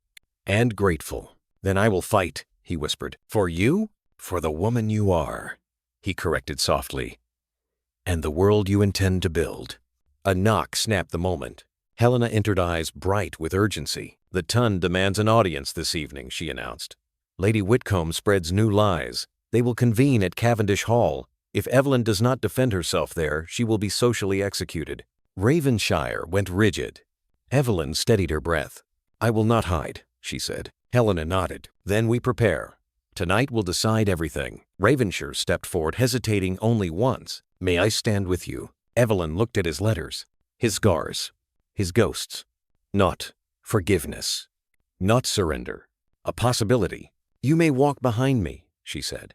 and grateful. Then I will fight, he whispered. For you? For the woman you are, he corrected softly. And the world you intend to build. A knock snapped the moment. Helena entered, eyes bright with urgency. The Tun demands an audience this evening, she announced. Lady Whitcomb spreads new lies. They will convene at Cavendish Hall. If Evelyn does not defend herself there, she will be socially executed. Ravenshire went rigid. Evelyn steadied her breath. I will not hide, she said. Helena nodded. Then we prepare. Tonight will decide everything. Ravenshire stepped forward, hesitating only once. May I stand with you? Evelyn looked at his letters, his scars, his ghosts. Not forgiveness, not surrender. A possibility. You may walk behind me, she said,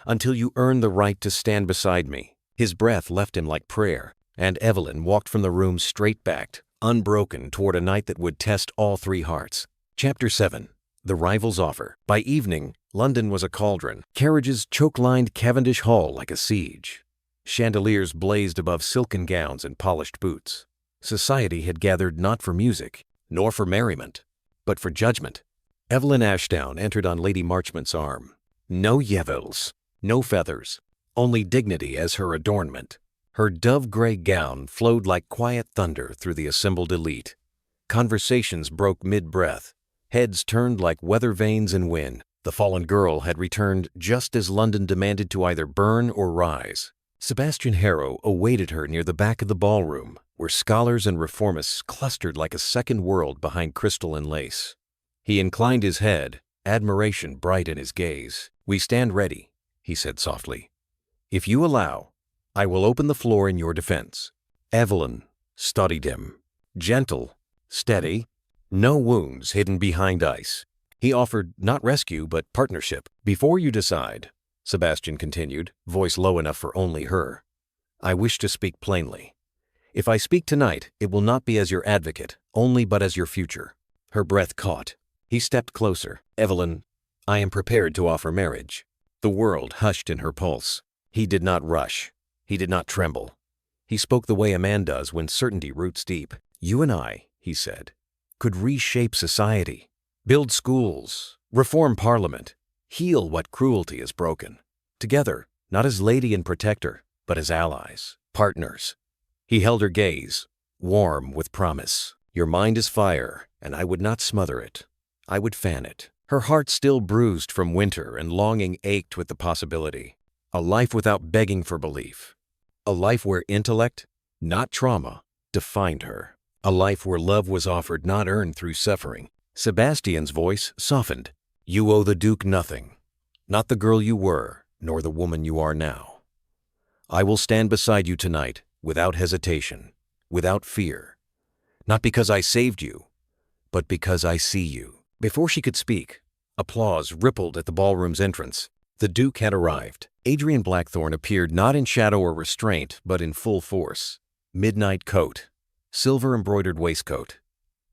until you earn the right to stand beside me. His breath left him like prayer, and Evelyn walked from the room straight-backed, unbroken, toward a night that would test all three hearts. Chapter 7. The Rival's Offer. By evening, London was a cauldron. Carriages choke-lined Cavendish Hall like a siege. Chandeliers blazed above silken gowns and polished boots. Society had gathered not for music, nor for merriment, but for judgment. Evelyn Ashdown entered on Lady Marchmont's arm. No yevils, no feathers, only dignity as her adornment. Her dove-gray gown flowed like quiet thunder through the assembled elite. Conversations broke mid-breath. Heads turned like weather vanes in wind. The fallen girl had returned just as London demanded to either burn or rise. Sebastian Harrow awaited her near the back of the ballroom, where scholars and reformists clustered like a second world behind crystal and lace. He inclined his head, admiration bright in his gaze. We stand ready, he said softly. If you allow, I will open the floor in your defense. Evelyn studied him. Gentle, steady, no wounds hidden behind ice. He offered not rescue, but partnership. Before you decide, Sebastian continued, voice low enough for only her, I wish to speak plainly. If I speak tonight, it will not be as your advocate, only but as your future. Her breath caught. He stepped closer. Evelyn, I am prepared to offer marriage. The world hushed in her pulse. He did not rush. He did not tremble. He spoke the way a man does when certainty roots deep. You and I, he said, could reshape society, build schools, reform Parliament, heal what cruelty has broken. Together, not as lady and protector, but as allies, partners. He held her gaze, warm with promise. Your mind is fire, and I would not smother it. I would fan it. Her heart still bruised from winter and longing ached with the possibility. A life without begging for belief. A life where intellect, not trauma, defined her. A life where love was offered, not earned through suffering. Sebastian's voice softened. You owe the Duke nothing. Not the girl you were, nor the woman you are now. I will stand beside you tonight, without hesitation, without fear. Not because I saved you, but because I see you. Before she could speak, applause rippled at the ballroom's entrance. The Duke had arrived. Adrian Blackthorne appeared not in shadow or restraint, but in full force. Midnight coat, silver-embroidered waistcoat.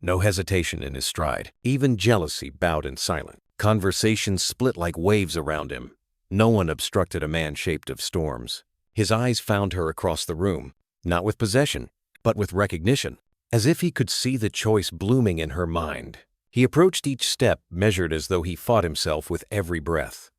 No hesitation in his stride. Even jealousy bowed in silence. Conversations split like waves around him. No one obstructed a man shaped of storms. His eyes found her across the room, not with possession, but with recognition, as if he could see the choice blooming in her mind. He approached each step measured as though he fought himself with every breath.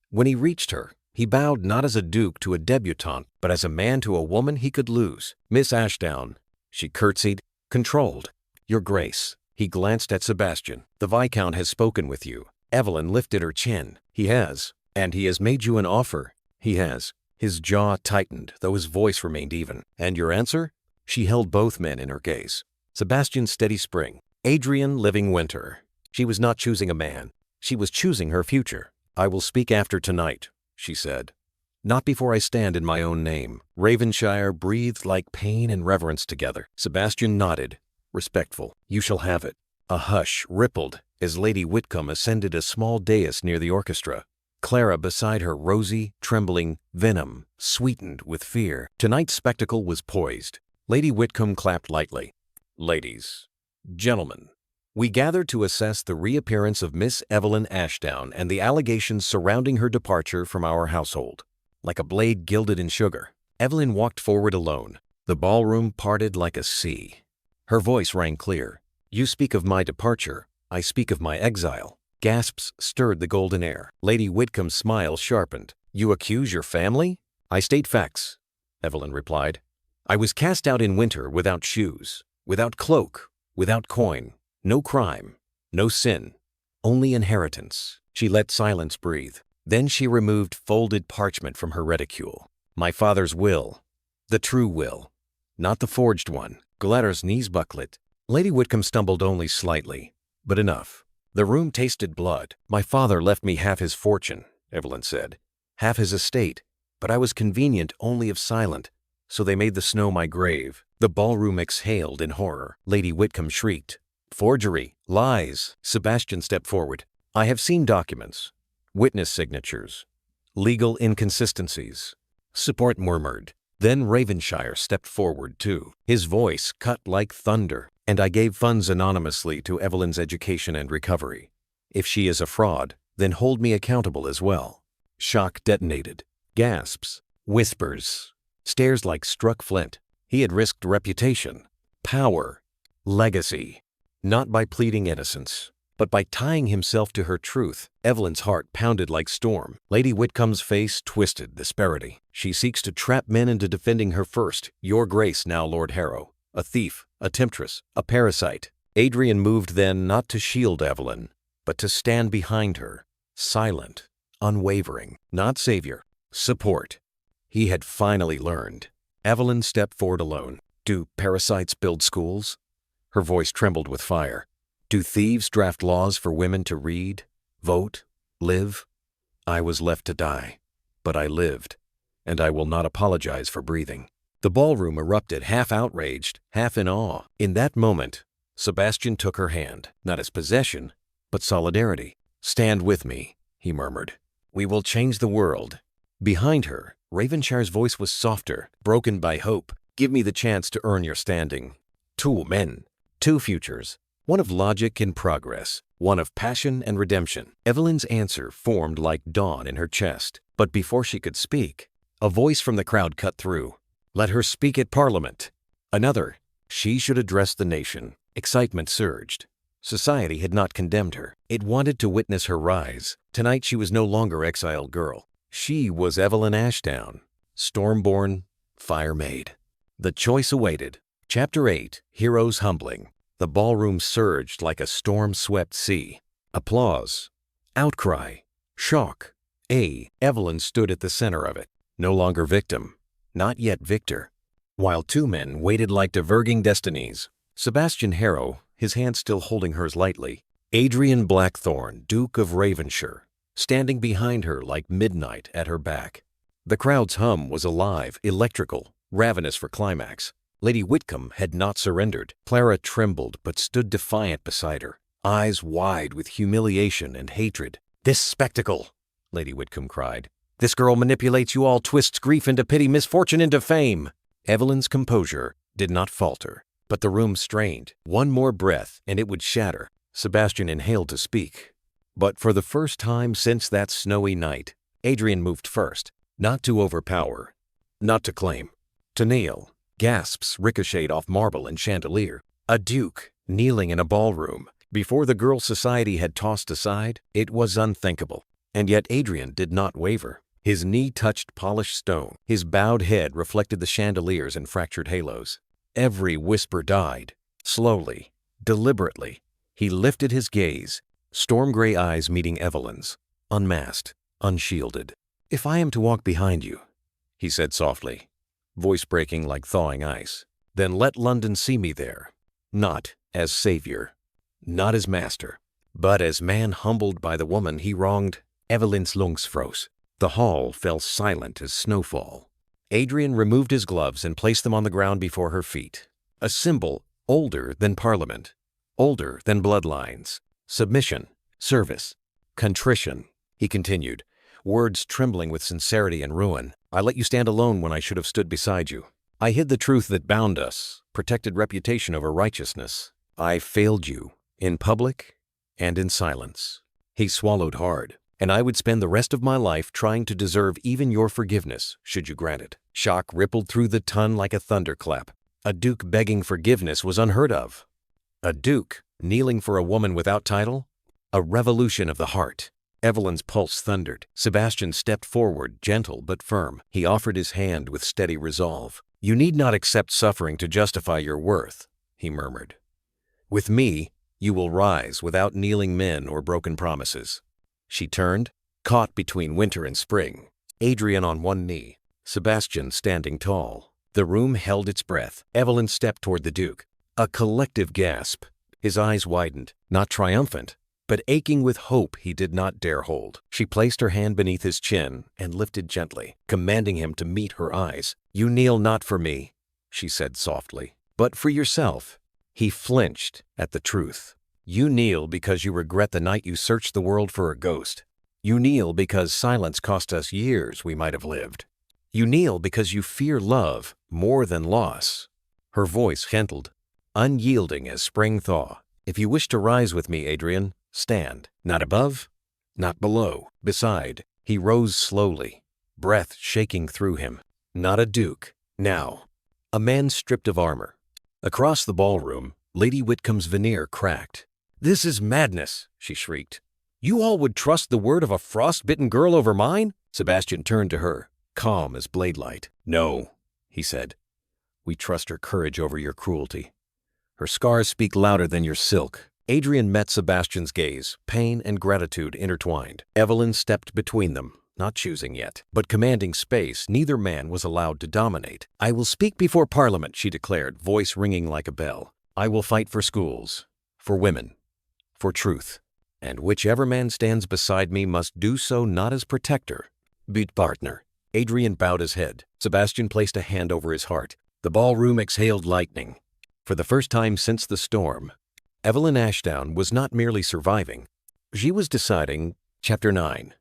When he reached her, he bowed not as a duke to a debutante, but as a man to a woman he could lose. "Miss Ashdown." She curtsied, controlled. "Your Grace." He glanced at Sebastian. "The Viscount has spoken with you." Evelyn lifted her chin. "He has. And he has made you an offer." "He has." His jaw tightened, though his voice remained even. "And your answer?" She held both men in her gaze. Sebastian's steady spring. Adrian Living Winter. She was not choosing a man. She was choosing her future. "I will speak after tonight," she said. "Not before I stand in my own name." Ravenshire breathed like pain and reverence together. Sebastian nodded, respectful. "You shall have it." A hush rippled as Lady Whitcomb ascended a small dais near the orchestra. Clara beside her, rosy, trembling, venom, sweetened with fear. Tonight's spectacle was poised. Lady Whitcomb clapped lightly. "Ladies, gentlemen, we gather to assess the reappearance of Miss Evelyn Ashdown and the allegations surrounding her departure from our household." Like a blade gilded in sugar, Evelyn walked forward alone. The ballroom parted like a sea. Her voice rang clear. "You speak of my departure. I speak of my exile." Gasps stirred the golden air. Lady Whitcomb's smile sharpened. "You accuse your family?" "I state facts," Evelyn replied. "I was cast out in winter without shoes, without cloak, without coin. No crime, no sin, only inheritance." She let silence breathe. Then she removed folded parchment from her reticule. "My father's will, the true will, not the forged one." Gladder's knees buckled. Lady Whitcomb stumbled only slightly, but enough. The room tasted blood. "My father left me half his fortune," Evelyn said, "half his estate, but I was convenient only if silent, so they made the snow my grave." The ballroom exhaled in horror. Lady Whitcomb shrieked. "Forgery! Lies!" Sebastian stepped forward. "I have seen documents, witness signatures, legal inconsistencies." Support murmured. Then Ravenshire stepped forward too. His voice cut like thunder. "And I gave funds anonymously to Evelyn's education and recovery. If she is a fraud, then hold me accountable as well." Shock detonated. Gasps, whispers, stares like struck flint. He had risked reputation, power, legacy, not by pleading innocence, but by tying himself to her truth. Evelyn's heart pounded like storm. Lady Whitcomb's face twisted disparity. "She seeks to trap men into defending her first. Your Grace, now Lord Harrow. A thief, a temptress, a parasite." Adrian moved then not to shield Evelyn, but to stand behind her, silent, unwavering, not savior, support. He had finally learned. Evelyn stepped forward alone. "Do parasites build schools?" Her voice trembled with fire. "Do thieves draft laws for women to read, vote, live? I was left to die, but I lived, and I will not apologize for breathing." The ballroom erupted, half outraged, half in awe. In that moment, Sebastian took her hand, not as possession, but solidarity. "Stand with me," he murmured. "We will change the world." Behind her, Ravenshire's voice was softer, broken by hope. "Give me the chance to earn your standing. Two men, two futures, one of logic and progress, one of passion and redemption." Evelyn's answer formed like dawn in her chest. But before she could speak, a voice from the crowd cut through. "Let her speak at Parliament." Another. She should address the nation. Excitement surged. Society had not condemned her. It wanted to witness her rise. Tonight she was no longer exiled girl. She was Evelyn Ashdown, storm-born, fire-made. The choice awaited. Chapter 8, Heroes Humbling. The ballroom surged like a storm-swept sea. Applause, outcry, shock. Evelyn stood at the center of it, no longer victim, not yet victor, while two men waited like diverging destinies. Sebastian Harrow, his hand still holding hers lightly. Adrian Blackthorne, Duke of Ravenshire, standing behind her like midnight at her back. The crowd's hum was alive, electrical, ravenous for climax. Lady Whitcomb had not surrendered. Clara trembled but stood defiant beside her, eyes wide with humiliation and hatred. "This spectacle," Lady Whitcomb cried. "This girl manipulates you all, twists grief into pity, misfortune into fame." Evelyn's composure did not falter, but the room strained. One more breath and it would shatter. Sebastian inhaled to speak. But for the first time since that snowy night, Adrian moved first, not to overpower, Not to claim. To kneel. Gasps ricocheted off marble and chandelier. A duke, kneeling in a ballroom. Before the girl society had tossed aside, it was unthinkable. And yet Adrian did not waver. His knee touched polished stone. His bowed head reflected the chandeliers and fractured halos. Every whisper died. Slowly, deliberately, he lifted his gaze, storm-gray eyes meeting Evelyn's, unmasked, unshielded. "If I am to walk behind you," he said softly, voice breaking like thawing ice, "then let London see me there, not as savior, not as master, but as man humbled by the woman he wronged." Evelyn's lungs froze. The hall fell silent as snowfall. Adrian removed his gloves and placed them on the ground before her feet. A symbol older than Parliament, older than bloodlines. Submission, service, contrition, he continued, words trembling with sincerity and ruin. "I let you stand alone when I should have stood beside you. I hid the truth that bound us, protected reputation over righteousness. I failed you, in public and in silence." He swallowed hard. "And I would spend the rest of my life trying to deserve even your forgiveness, should you grant it." Shock rippled through the ton like a thunderclap. A duke begging forgiveness was unheard of. A duke kneeling for a woman without title? A revolution of the heart. Evelyn's pulse thundered. Sebastian stepped forward, gentle but firm. He offered his hand with steady resolve. "You need not accept suffering to justify your worth," he murmured. "With me, you will rise without kneeling men or broken promises." She turned, caught between winter and spring. Adrian on one knee, Sebastian standing tall. The room held its breath. Evelyn stepped toward the Duke. A collective gasp. His eyes widened, not triumphant, but aching with hope he did not dare hold. She placed her hand beneath his chin and lifted gently, commanding him to meet her eyes. "You kneel not for me," she said softly, "but for yourself." He flinched at the truth. "You kneel because you regret the night you searched the world for a ghost. You kneel because silence cost us years we might have lived. You kneel because you fear love more than loss." Her voice gentled, unyielding as spring thaw. "If you wish to rise with me, Adrian, stand. Not above, not below. Beside." He rose slowly, breath shaking through him. Not a duke, now. A man stripped of armor. Across the ballroom, Lady Whitcomb's veneer cracked. "This is madness," she shrieked. "You all would trust the word of a frost-bitten girl over mine?" Sebastian turned to her, calm as bladelight. "No," he said. "We trust her courage over your cruelty. Her scars speak louder than your silk." Adrian met Sebastian's gaze, pain and gratitude intertwined. Evelyn stepped between them, not choosing yet, but commanding space neither man was allowed to dominate. "I will speak before Parliament," she declared, voice ringing like a bell. "I will fight for schools, for women, for truth. And whichever man stands beside me must do so not as protector, but partner." Adrian bowed his head. Sebastian placed a hand over his heart. The ballroom exhaled lightning. For the first time since the storm, Evelyn Ashdown was not merely surviving. She was deciding. Chapter 9.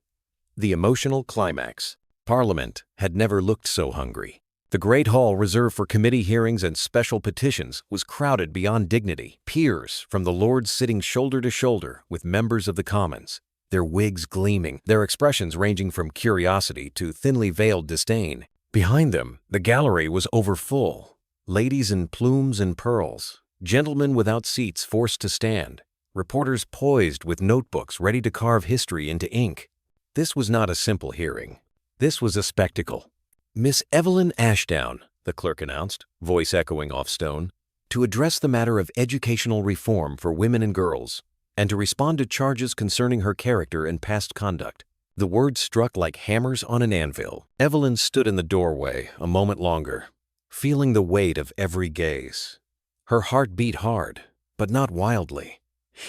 The emotional climax. Parliament had never looked so hungry. The great hall reserved for committee hearings and special petitions was crowded beyond dignity. Peers from the Lords sitting shoulder to shoulder with members of the Commons, their wigs gleaming, their expressions ranging from curiosity to thinly veiled disdain. Behind them, the gallery was overfull. Ladies in plumes and pearls, gentlemen without seats forced to stand, reporters poised with notebooks ready to carve history into ink. This was not a simple hearing. This was a spectacle. "Miss Evelyn Ashdown," the clerk announced, voice echoing off stone, "to address the matter of educational reform for women and girls, and to respond to charges concerning her character and past conduct." The words struck like hammers on an anvil. Evelyn stood in the doorway a moment longer, feeling the weight of every gaze. Her heart beat hard, but not wildly.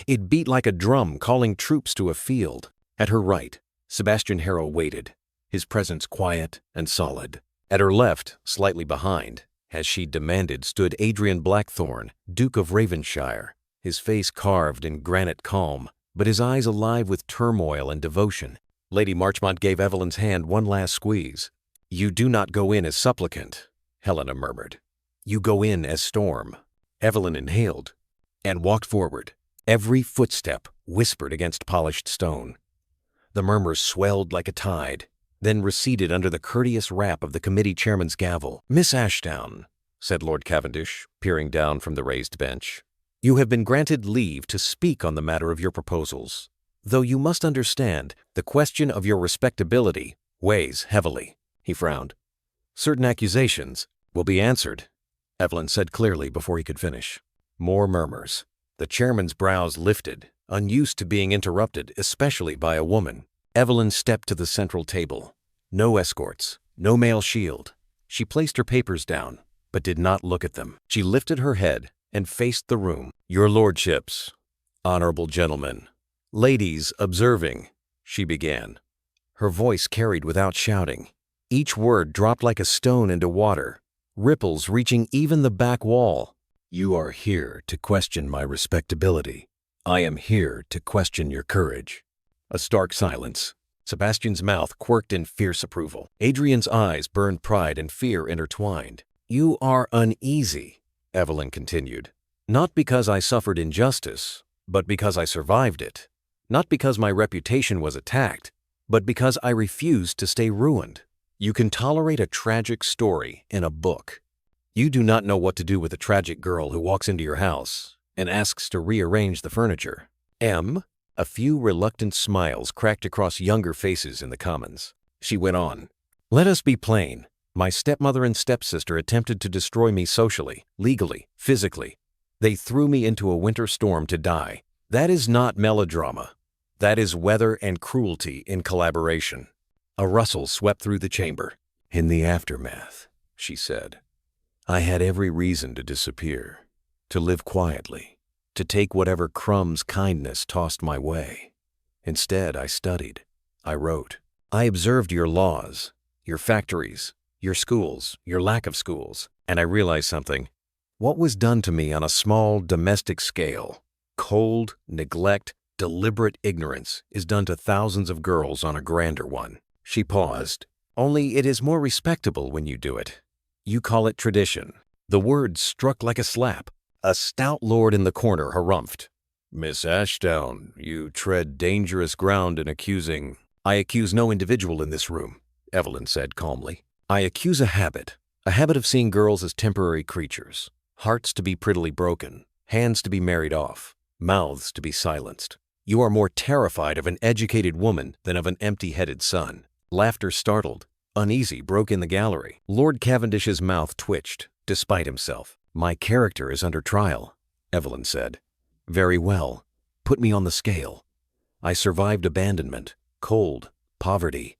It beat like a drum calling troops to a field. At her right, Sebastian Harrow waited, his presence quiet and solid. At her left, slightly behind, as she demanded, stood Adrian Blackthorne, Duke of Ravenshire, his face carved in granite calm, but his eyes alive with turmoil and devotion. Lady Marchmont gave Evelyn's hand one last squeeze. "You do not go in as supplicant," Helena murmured. "You go in as storm." Evelyn inhaled and walked forward. Every footstep whispered against polished stone. The murmurs swelled like a tide, then receded under the courteous rap of the committee chairman's gavel. "Miss Ashdown," said Lord Cavendish, peering down from the raised bench, "you have been granted leave to speak on the matter of your proposals, though you must understand the question of your respectability weighs heavily." He frowned. "Certain accusations will be answered," Evelyn said clearly before he could finish. More murmurs. The chairman's brows lifted, unused to being interrupted, especially by a woman. Evelyn stepped to the central table. No escorts, no male shield. She placed her papers down, but did not look at them. She lifted her head and faced the room. "Your lordships, honorable gentlemen, ladies observing," she began. Her voice carried without shouting. Each word dropped like a stone into water, ripples reaching even the back wall. "You are here to question my respectability. I am here to question your courage." A stark silence. Sebastian's mouth quirked in fierce approval. Adrian's eyes burned pride and fear intertwined. "You are uneasy," Evelyn continued. "Not because I suffered injustice, but because I survived it. Not because my reputation was attacked, but because I refused to stay ruined. You can tolerate a tragic story in a book. You do not know what to do with a tragic girl who walks into your house and asks to rearrange the furniture." A few reluctant smiles cracked across younger faces in the Commons. She went on. "Let us be plain. My stepmother and stepsister attempted to destroy me socially, legally, physically. They threw me into a winter storm to die. That is not melodrama. That is weather and cruelty in collaboration." A rustle swept through the chamber. "In the aftermath," she said, "I had every reason to disappear, to live quietly, to take whatever crumbs kindness tossed my way. Instead, I studied. I wrote. I observed your laws, your factories, your schools, your lack of schools, and I realized something. What was done to me on a small domestic scale, cold, neglect, deliberate ignorance, is done to thousands of girls on a grander one." She paused. "Only it is more respectable when you do it. You call it tradition." The word struck like a slap. A stout lord in the corner harumphed. "Miss Ashdown, you tread dangerous ground in accusing—" "I accuse no individual in this room," Evelyn said calmly. "I accuse a habit of seeing girls as temporary creatures, hearts to be prettily broken, hands to be married off, mouths to be silenced. You are more terrified of an educated woman than of an empty-headed son." Laughter startled, uneasy, broke in the gallery. Lord Cavendish's mouth twitched, despite himself. "My character is under trial," Evelyn said. "Very well. Put me on the scale. I survived abandonment, cold, poverty.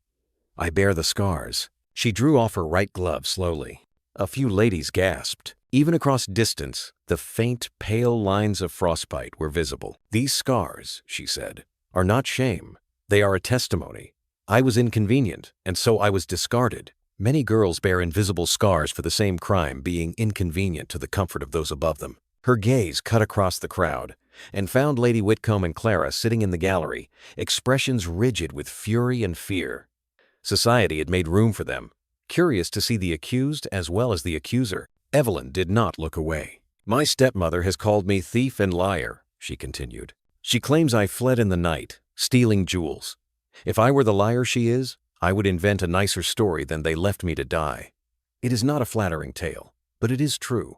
I bear the scars." She drew off her right glove slowly. A few ladies gasped. Even across distance, the faint, pale lines of frostbite were visible. "These scars," she said, "are not shame. They are a testimony. I was inconvenient, and so I was discarded. Many girls bear invisible scars for the same crime, being inconvenient to the comfort of those above them." Her gaze cut across the crowd and found Lady Whitcomb and Clara sitting in the gallery, expressions rigid with fury and fear. Society had made room for them, curious to see the accused as well as the accuser. Evelyn did not look away. "My stepmother has called me thief and liar," she continued. "She claims I fled in the night, stealing jewels. If I were the liar she is, I would invent a nicer story than they left me to die. It is not a flattering tale, but it is true.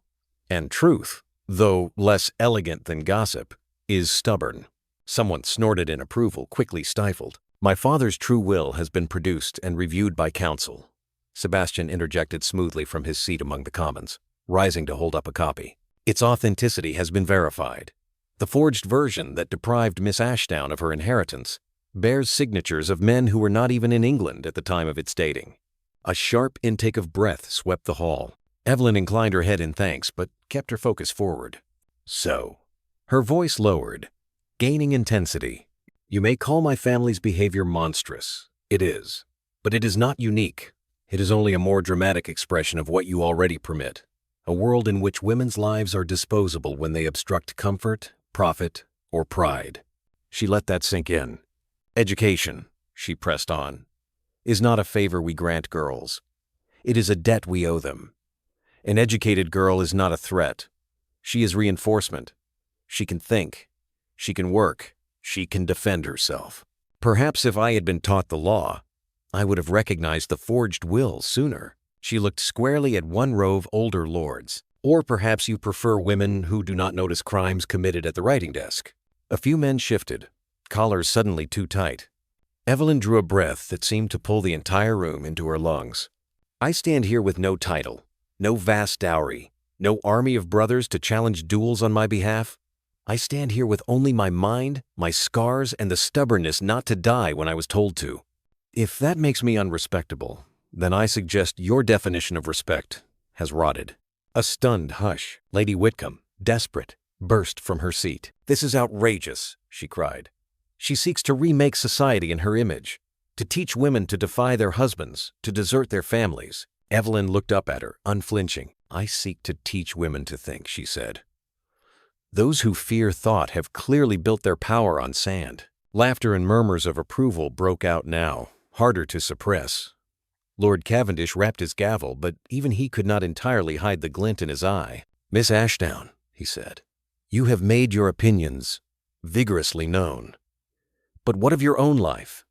And truth, though less elegant than gossip, is stubborn." Someone snorted in approval, quickly stifled. "My father's true will has been produced and reviewed by counsel," Sebastian interjected smoothly from his seat among the Commons, rising to hold up a copy. "Its authenticity has been verified. The forged version that deprived Miss Ashdown of her inheritance bears signatures of men who were not even in England at the time of its dating." A sharp intake of breath swept the hall. Evelyn inclined her head in thanks, but kept her focus forward. "So," her voice lowered, gaining intensity, "you may call my family's behavior monstrous. It is. But it is not unique. It is only a more dramatic expression of what you already permit. A world in which women's lives are disposable when they obstruct comfort, profit, or pride." She let that sink in. "Education," she pressed on, "is not a favor we grant girls. It is a debt we owe them. An educated girl is not a threat. She is reinforcement. She can think. She can work. She can defend herself. Perhaps if I had been taught the law, I would have recognized the forged will sooner. She looked squarely at one row of older lords. Or perhaps you prefer women who do not notice crimes committed at the writing desk. A few men shifted, collars suddenly too tight. Evelyn drew a breath that seemed to pull the entire room into her lungs. I stand here with no title, no vast dowry, no army of brothers to challenge duels on my behalf. I stand here with only my mind, my scars, and the stubbornness not to die when I was told to. If that makes me unrespectable, then I suggest your definition of respect has rotted. A stunned hush. Lady Whitcomb, desperate, burst from her seat. "This is outrageous," she cried. "She seeks to remake society in her image, to teach women to defy their husbands, to desert their families." Evelyn looked up at her, unflinching. "I seek to teach women to think," she said. "Those who fear thought have clearly built their power on sand." Laughter and murmurs of approval broke out now, harder to suppress. Lord Cavendish rapped his gavel, but even he could not entirely hide the glint in his eye. "Miss Ashdown," he said, "you have made your opinions vigorously known. But what of your own life?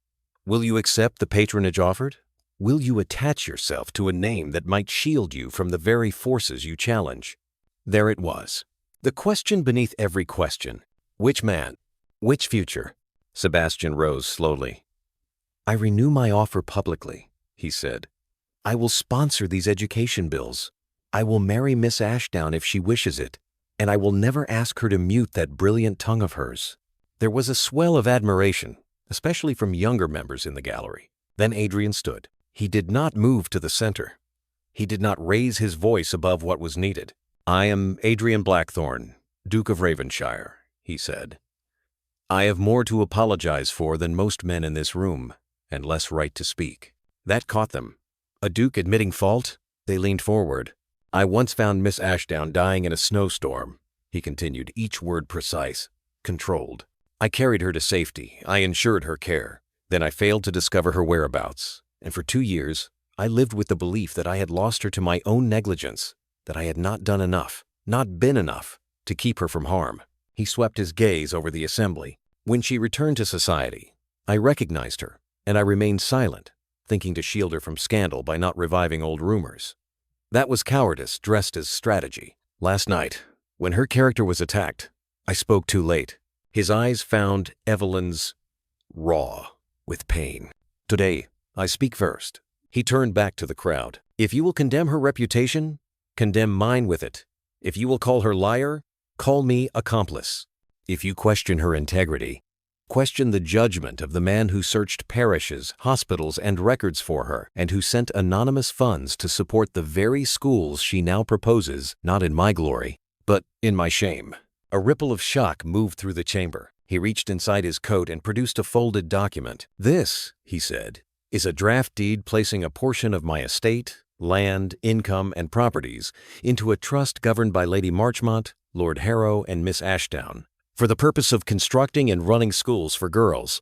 Will you accept the patronage offered? Will you attach yourself to a name that might shield you from the very forces you challenge?" There it was. The question beneath every question. Which man? Which future? Sebastian rose slowly. "I renew my offer publicly," he said. "I will sponsor these education bills. I will marry Miss Ashdown if she wishes it, and I will never ask her to mute that brilliant tongue of hers." There was a swell of admiration, especially from younger members in the gallery. Then Adrian stood. He did not move to the center. He did not raise his voice above what was needed. "I am Adrian Blackthorne, Duke of Ravenshire," he said. "I have more to apologize for than most men in this room, and less right to speak." That caught them. A duke admitting fault? They leaned forward. "I once found Miss Ashdown dying in a snowstorm," he continued, each word precise, controlled. "I carried her to safety. I ensured her care. Then I failed to discover her whereabouts, and for 2 years, I lived with the belief that I had lost her to my own negligence, that I had not done enough, not been enough, to keep her from harm." He swept his gaze over the assembly. "When she returned to society, I recognized her, and I remained silent, thinking to shield her from scandal by not reviving old rumors. That was cowardice dressed as strategy. Last night, when her character was attacked, I spoke too late." His eyes found Evelyn's raw with pain. "Today, I speak first." He turned back to the crowd. "If you will condemn her reputation, condemn mine with it. If you will call her liar, call me accomplice. If you question her integrity, question the judgment of the man who searched parishes, hospitals, and records for her, and who sent anonymous funds to support the very schools she now proposes, not in my glory, but in my shame." A ripple of shock moved through the chamber. He reached inside his coat and produced a folded document. "This," he said, "is a draft deed placing a portion of my estate, land, income, and properties into a trust governed by Lady Marchmont, Lord Harrow, and Miss Ashdown, for the purpose of constructing and running schools for girls.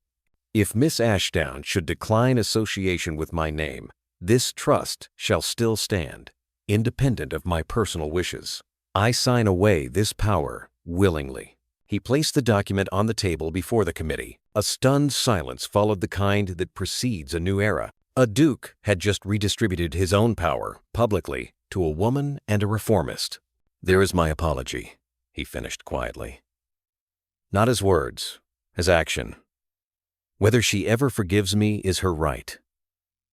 If Miss Ashdown should decline association with my name, this trust shall still stand, independent of my personal wishes. I sign away this power willingly." He placed the document on the table before the committee. A stunned silence followed the kind that precedes a new era. A duke had just redistributed his own power, publicly, to a woman and a reformist. "There is my apology," he finished quietly. "Not as words, as action. Whether she ever forgives me is her right.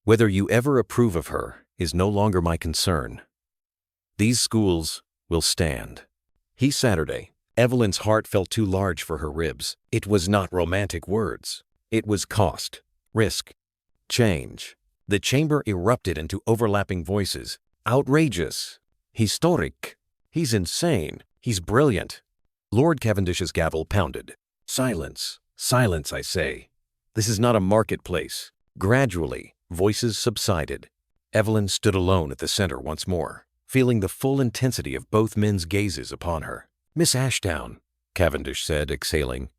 Whether you ever approve of her is no longer my concern. These schools will stand." Saturday. Evelyn's heart felt too large for her ribs. It was not romantic words. It was cost, risk, change. The chamber erupted into overlapping voices. "Outrageous! Historic! He's insane! He's brilliant!" Lord Cavendish's gavel pounded. "Silence! Silence, I say! This is not a marketplace." Gradually, voices subsided. Evelyn stood alone at the center once more, feeling the full intensity of both men's gazes upon her. "Miss Ashdown," Cavendish said, exhaling,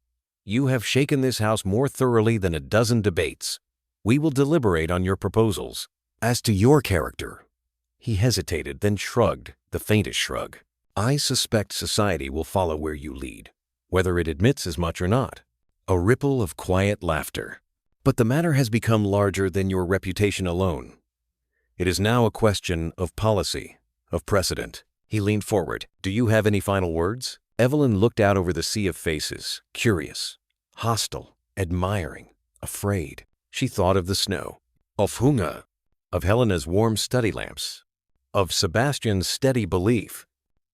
"you have shaken this house more thoroughly than a dozen debates. We will deliberate on your proposals. As to your character," he hesitated, then shrugged, the faintest shrug. "I suspect society will follow where you lead, whether it admits as much or not." A ripple of quiet laughter. But the matter has become larger than your reputation alone. It is now a question of policy, of precedent. He leaned forward. Do you have any final words? Evelyn looked out over the sea of faces, curious, hostile, admiring, afraid. She thought of the snow, of hunger, of Helena's warm study lamps, of Sebastian's steady belief,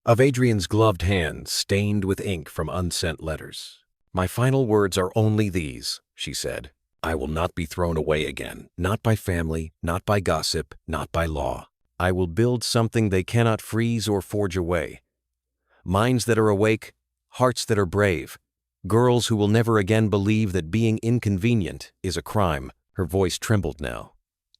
of Adrian's gloved hands stained with ink from unsent letters. My final words are only these, she said. I will not be thrown away again, not by family, not by gossip, not by law. I will build something they cannot freeze or forge away. Minds that are awake, hearts that are brave, girls who will never again believe that being inconvenient is a crime. Her voice trembled now,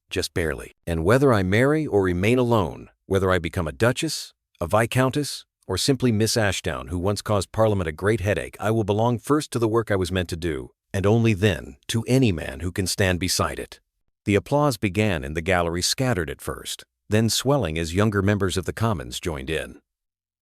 just barely. And whether I marry or remain alone, whether I become a duchess, a viscountess, or simply Miss Ashdown, who once caused Parliament a great headache, I will belong first to the work I was meant to do, and only then to any man who can stand beside it. The applause began in the gallery, scattered at first, then swelling as younger members of the Commons joined in.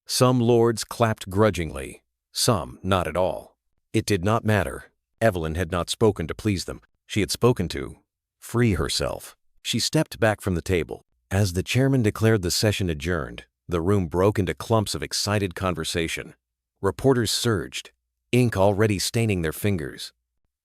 Some lords clapped grudgingly, some not at all. It did not matter. Evelyn had not spoken to please them. She had spoken to free herself. She stepped back from the table. As the chairman declared the session adjourned, the room broke into clumps of excited conversation. Reporters surged, ink already staining their fingers.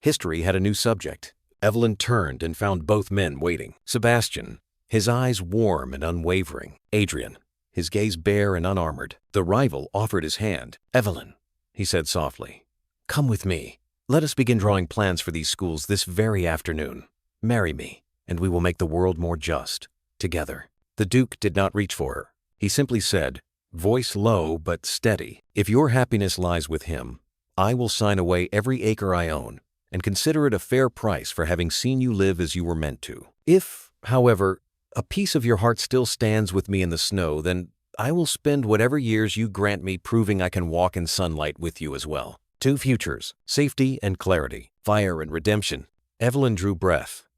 History had a new subject. Evelyn turned and found both men waiting. Sebastian, his eyes warm and unwavering. Adrian, his gaze bare and unarmored. The rival offered his hand. Evelyn, he said softly, come with me. Let us begin drawing plans for these schools this very afternoon. Marry me, and we will make the world more just, together. The Duke did not reach for her. He simply said, voice low but steady, if your happiness lies with him, I will sign away every acre I own, and consider it a fair price for having seen you live as you were meant to. If, however, a piece of your heart still stands with me in the snow, then I will spend whatever years you grant me proving I can walk in sunlight with you as well. Two futures, safety and clarity, fire and redemption. Evelyn drew breath,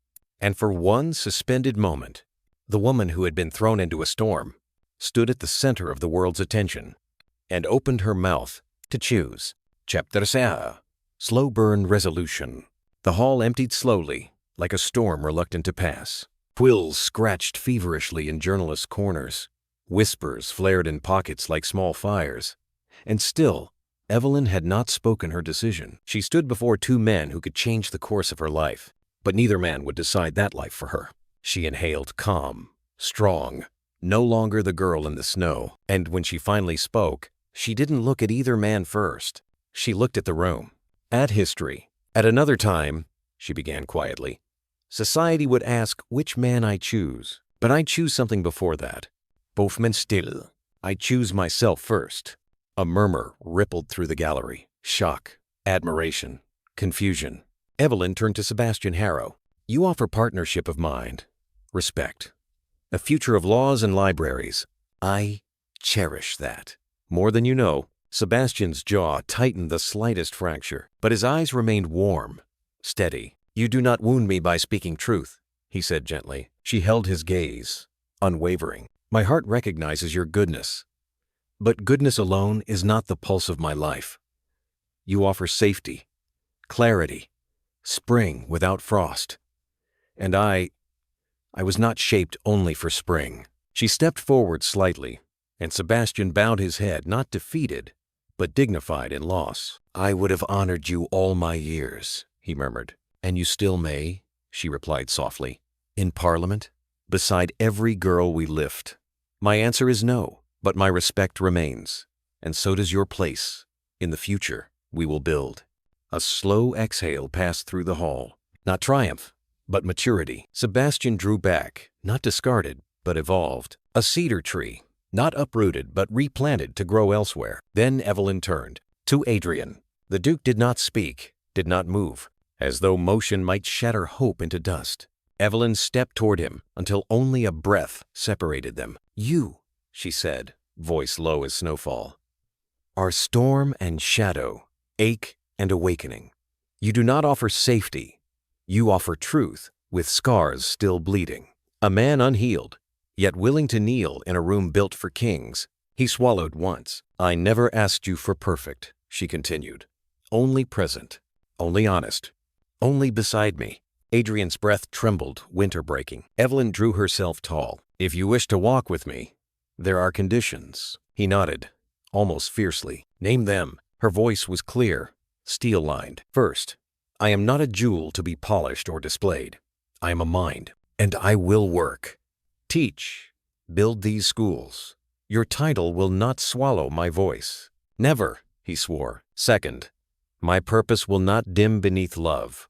and for one suspended moment, the woman who had been thrown into a storm stood at the center of the world's attention and opened her mouth to choose. Chapter 6. Slow burn resolution. The hall emptied slowly, like a storm reluctant to pass. Quills scratched feverishly in journalists' corners. Whispers flared in pockets like small fires. And still, Evelyn had not spoken her decision. She stood before two men who could change the course of her life, but neither man would decide that life for her. She inhaled calm, strong, no longer the girl in the snow. And when she finally spoke, she didn't look at either man first. She looked at the room, at history. At another time, she began quietly, society would ask which man I choose, but I choose something before that. Both men still. I choose myself first. A murmur rippled through the gallery. Shock, admiration, confusion. Evelyn turned to Sebastian Harrow. You offer partnership of mind, respect, a future of laws and libraries. I cherish that. More than you know. Sebastian's jaw tightened the slightest fracture, but his eyes remained warm, steady. You do not wound me by speaking truth, he said gently. She held his gaze, unwavering. My heart recognizes your goodness, but goodness alone is not the pulse of my life. You offer safety, clarity, spring without frost. And I was not shaped only for spring. She stepped forward slightly, and Sebastian bowed his head, not defeated, but dignified in loss. I would have honored you all my years, he murmured. And you still may, she replied softly. In Parliament, beside every girl we lift. My answer is no, but my respect remains, and so does your place. In the future, we will build. A slow exhale passed through the hall. Not triumph, but maturity. Sebastian drew back, not discarded, but evolved. A cedar tree, not uprooted, but replanted to grow elsewhere. Then Evelyn turned to Adrian. The Duke did not speak, did not move, as though motion might shatter hope into dust. Evelyn stepped toward him until only a breath separated them. You, she said, voice low as snowfall, are storm and shadow, ache and awakening. You do not offer safety. You offer truth with scars still bleeding. A man unhealed, yet willing to kneel in a room built for kings. He swallowed once. I never asked you for perfect, she continued. Only present, only honest, only beside me. Adrian's breath trembled, winter breaking. Evelyn drew herself tall. "If you wish to walk with me, there are conditions." He nodded, almost fiercely. "Name them." Her voice was clear, steel-lined. "First, I am not a jewel to be polished or displayed. I am a mind, and I will work. Teach, build these schools. Your title will not swallow my voice." "Never," he swore. "Second, my purpose will not dim beneath love.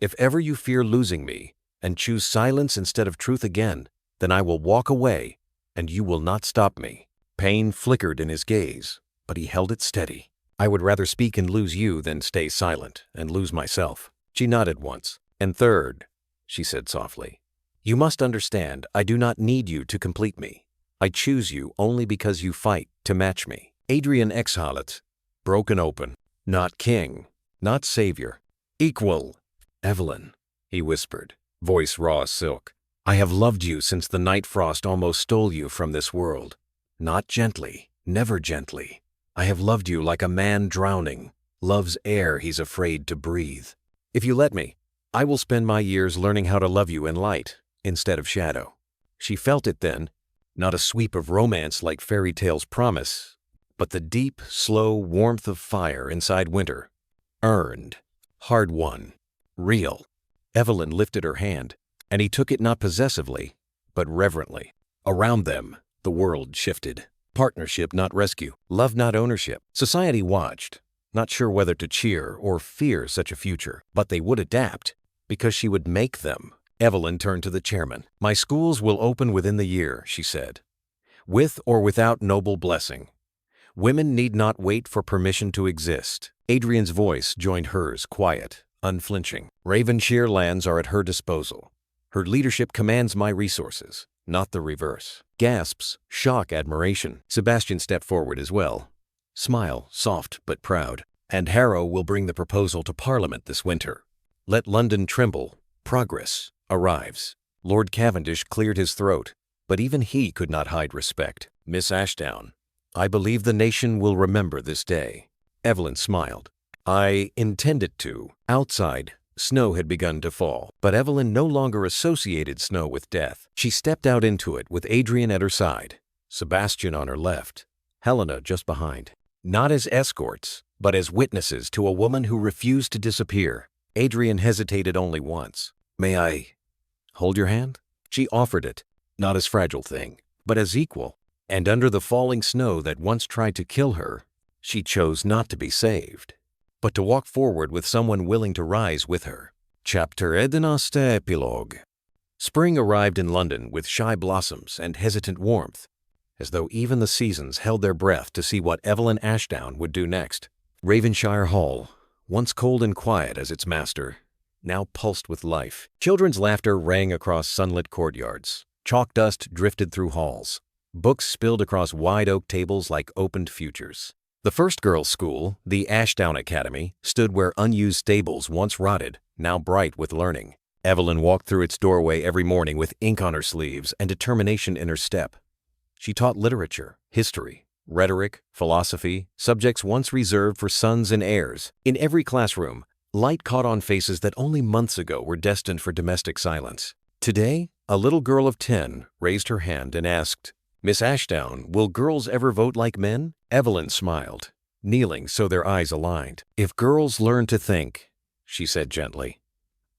If ever you fear losing me and choose silence instead of truth again, then I will walk away, and you will not stop me." Pain flickered in his gaze, but he held it steady. "I would rather speak and lose you than stay silent and lose myself." She nodded once. "And third," she said softly, "you must understand I do not need you to complete me. I choose you only because you fight to match me." Adrian exhaled, broken open. "Not king, not savior. Equal." "Evelyn," he whispered, voice raw as silk, "I have loved you since the night frost almost stole you from this world. Not gently, never gently. I have loved you like a man drowning loves air he's afraid to breathe. If you let me, I will spend my years learning how to love you in light instead of shadow." She felt it then, not a sweep of romance like fairy tales promise, but the deep, slow warmth of fire inside winter. Earned, hard-won, real. Evelyn lifted her hand, and he took it not possessively, but reverently. Around them, the world shifted. Partnership, not rescue. Love, not ownership. Society watched, not sure whether to cheer or fear such a future, but they would adapt, because she would make them. Evelyn turned to the chairman. "My schools will open within the year," she said, "with or without noble blessing. Women need not wait for permission to exist." Adrian's voice joined hers, quiet, unflinching. "Ravenshire lands are at her disposal. Her leadership commands my resources, not the reverse." Gasps, shock, admiration. Sebastian stepped forward as well. Smile, soft but proud. "And Harrow will bring the proposal to Parliament this winter. Let London tremble. Progress arrives." Lord Cavendish cleared his throat, but even he could not hide respect. "Miss Ashdown, I believe the nation will remember this day." Evelyn smiled. "I intended to." Outside, snow had begun to fall, but Evelyn no longer associated snow with death. She stepped out into it with Adrian at her side, Sebastian on her left, Helena just behind. Not as escorts, but as witnesses to a woman who refused to disappear. Adrian hesitated only once. "May I hold your hand?" She offered it, not as fragile thing, but as equal. And under the falling snow that once tried to kill her, she chose not to be saved, but to walk forward with someone willing to rise with her. Chapter 11 Epilogue. Spring arrived in London with shy blossoms and hesitant warmth, as though even the seasons held their breath to see what Evelyn Ashdown would do next. Ravenshire Hall, once cold and quiet as its master, now pulsed with life. Children's laughter rang across sunlit courtyards. Chalk dust drifted through halls. Books spilled across wide oak tables like opened futures. The first girls' school, the Ashdown Academy, stood where unused stables once rotted, now bright with learning. Evelyn walked through its doorway every morning with ink on her sleeves and determination in her step. She taught literature, history, rhetoric, philosophy, subjects once reserved for sons and heirs. In every classroom, light caught on faces that only months ago were destined for domestic silence. Today, a little girl of 10 raised her hand and asked, "Miss Ashdown, will girls ever vote like men?" Evelyn smiled, kneeling so their eyes aligned. "If girls learn to think," she said gently,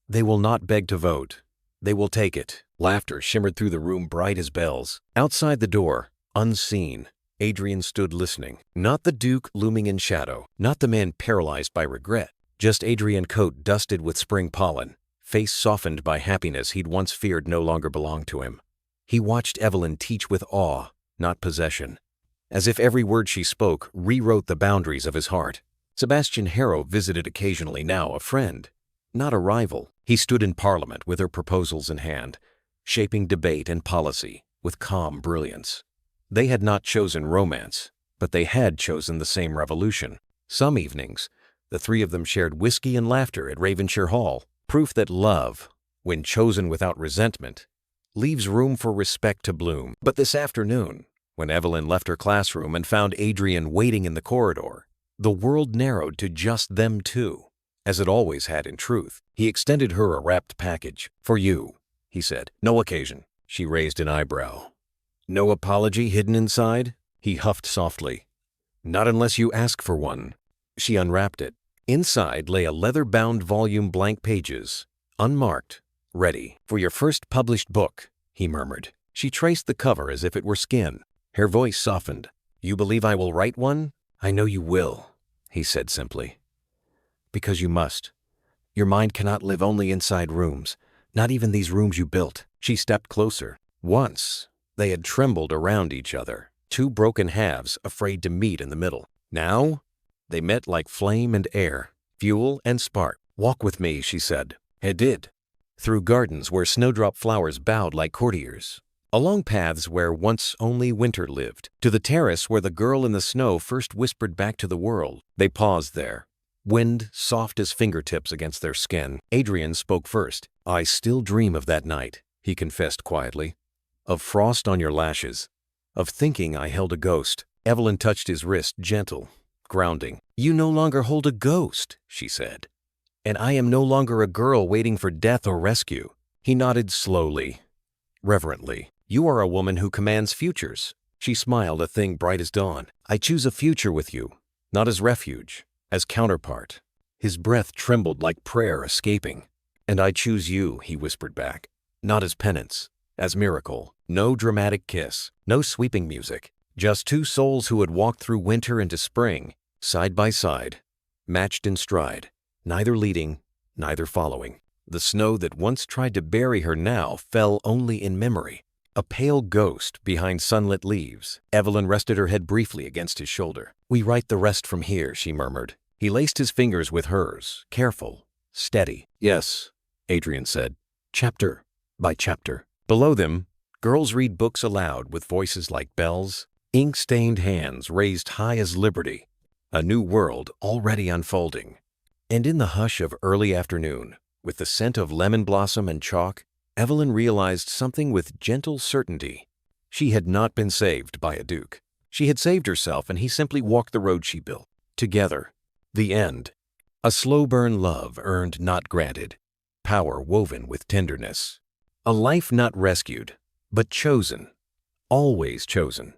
"they will not beg to vote. They will take it." Laughter shimmered through the room bright as bells. Outside the door, unseen, Adrian stood listening. Not the Duke looming in shadow, not the man paralyzed by regret, just Adrian coat dusted with spring pollen, face softened by happiness he'd once feared no longer belonged to him. He watched Evelyn teach with awe, not possession, as if every word she spoke rewrote the boundaries of his heart. Sebastian Harrow visited occasionally, now a friend, not a rival. He stood in Parliament with her proposals in hand, shaping debate and policy with calm brilliance. They had not chosen romance, but they had chosen the same revolution. Some evenings, the three of them shared whiskey and laughter at Ravenshire Hall, proof that love, when chosen without resentment, leaves room for respect to bloom. But this afternoon, when Evelyn left her classroom and found Adrian waiting in the corridor, the world narrowed to just them two. as it always had in truth. He extended her a wrapped package. "For you," he said. "No occasion." She raised an eyebrow. "No apology hidden inside?" He huffed softly. "Not unless you ask for one." She unwrapped it. Inside lay a leather-bound volume, blank pages, unmarked, ready. "For your first published book," he murmured. She traced the cover as if it were skin. Her voice softened. "You believe I will write one?" "I know you will," he said simply. "Because you must. Your mind cannot live only inside rooms, not even these rooms you built." She stepped closer. Once, they had trembled around each other, two broken halves afraid to meet in the middle. Now, they met like flame and air, fuel and spark. "Walk with me," she said. It did. Through gardens where snowdrop flowers bowed like courtiers, along paths where once only winter lived, to the terrace where the girl in the snow first whispered back to the world. They paused there, wind soft as fingertips against their skin. Adrian spoke first. "I still dream of that night," he confessed quietly. "Of frost on your lashes, of thinking I held a ghost." Evelyn touched his wrist, gentle, grounding. "You no longer hold a ghost," she said. "And I am no longer a girl waiting for death or rescue." He nodded slowly, reverently. "You are a woman who commands futures." She smiled, a thing bright as dawn. "I choose a future with you, not as refuge, as counterpart." His breath trembled like prayer escaping. "And I choose you," he whispered back, "not as penance, as miracle." No dramatic kiss, no sweeping music, just two souls who had walked through winter into spring, side by side, matched in stride, neither leading, neither following. The snow that once tried to bury her now fell only in memory, a pale ghost behind sunlit leaves. Evelyn rested her head briefly against his shoulder. "We write the rest from here," she murmured. He laced his fingers with hers, careful, steady. "Yes," Adrian said, "chapter by chapter." Below them, girls read books aloud with voices like bells, ink-stained hands raised high as liberty, a new world already unfolding. And in the hush of early afternoon, with the scent of lemon blossom and chalk, Evelyn realized something with gentle certainty. She had not been saved by a duke. She had saved herself, and he simply walked the road she built. Together. The end. A slow-burn love earned, not granted. Power woven with tenderness. A life not rescued, but chosen. Always chosen.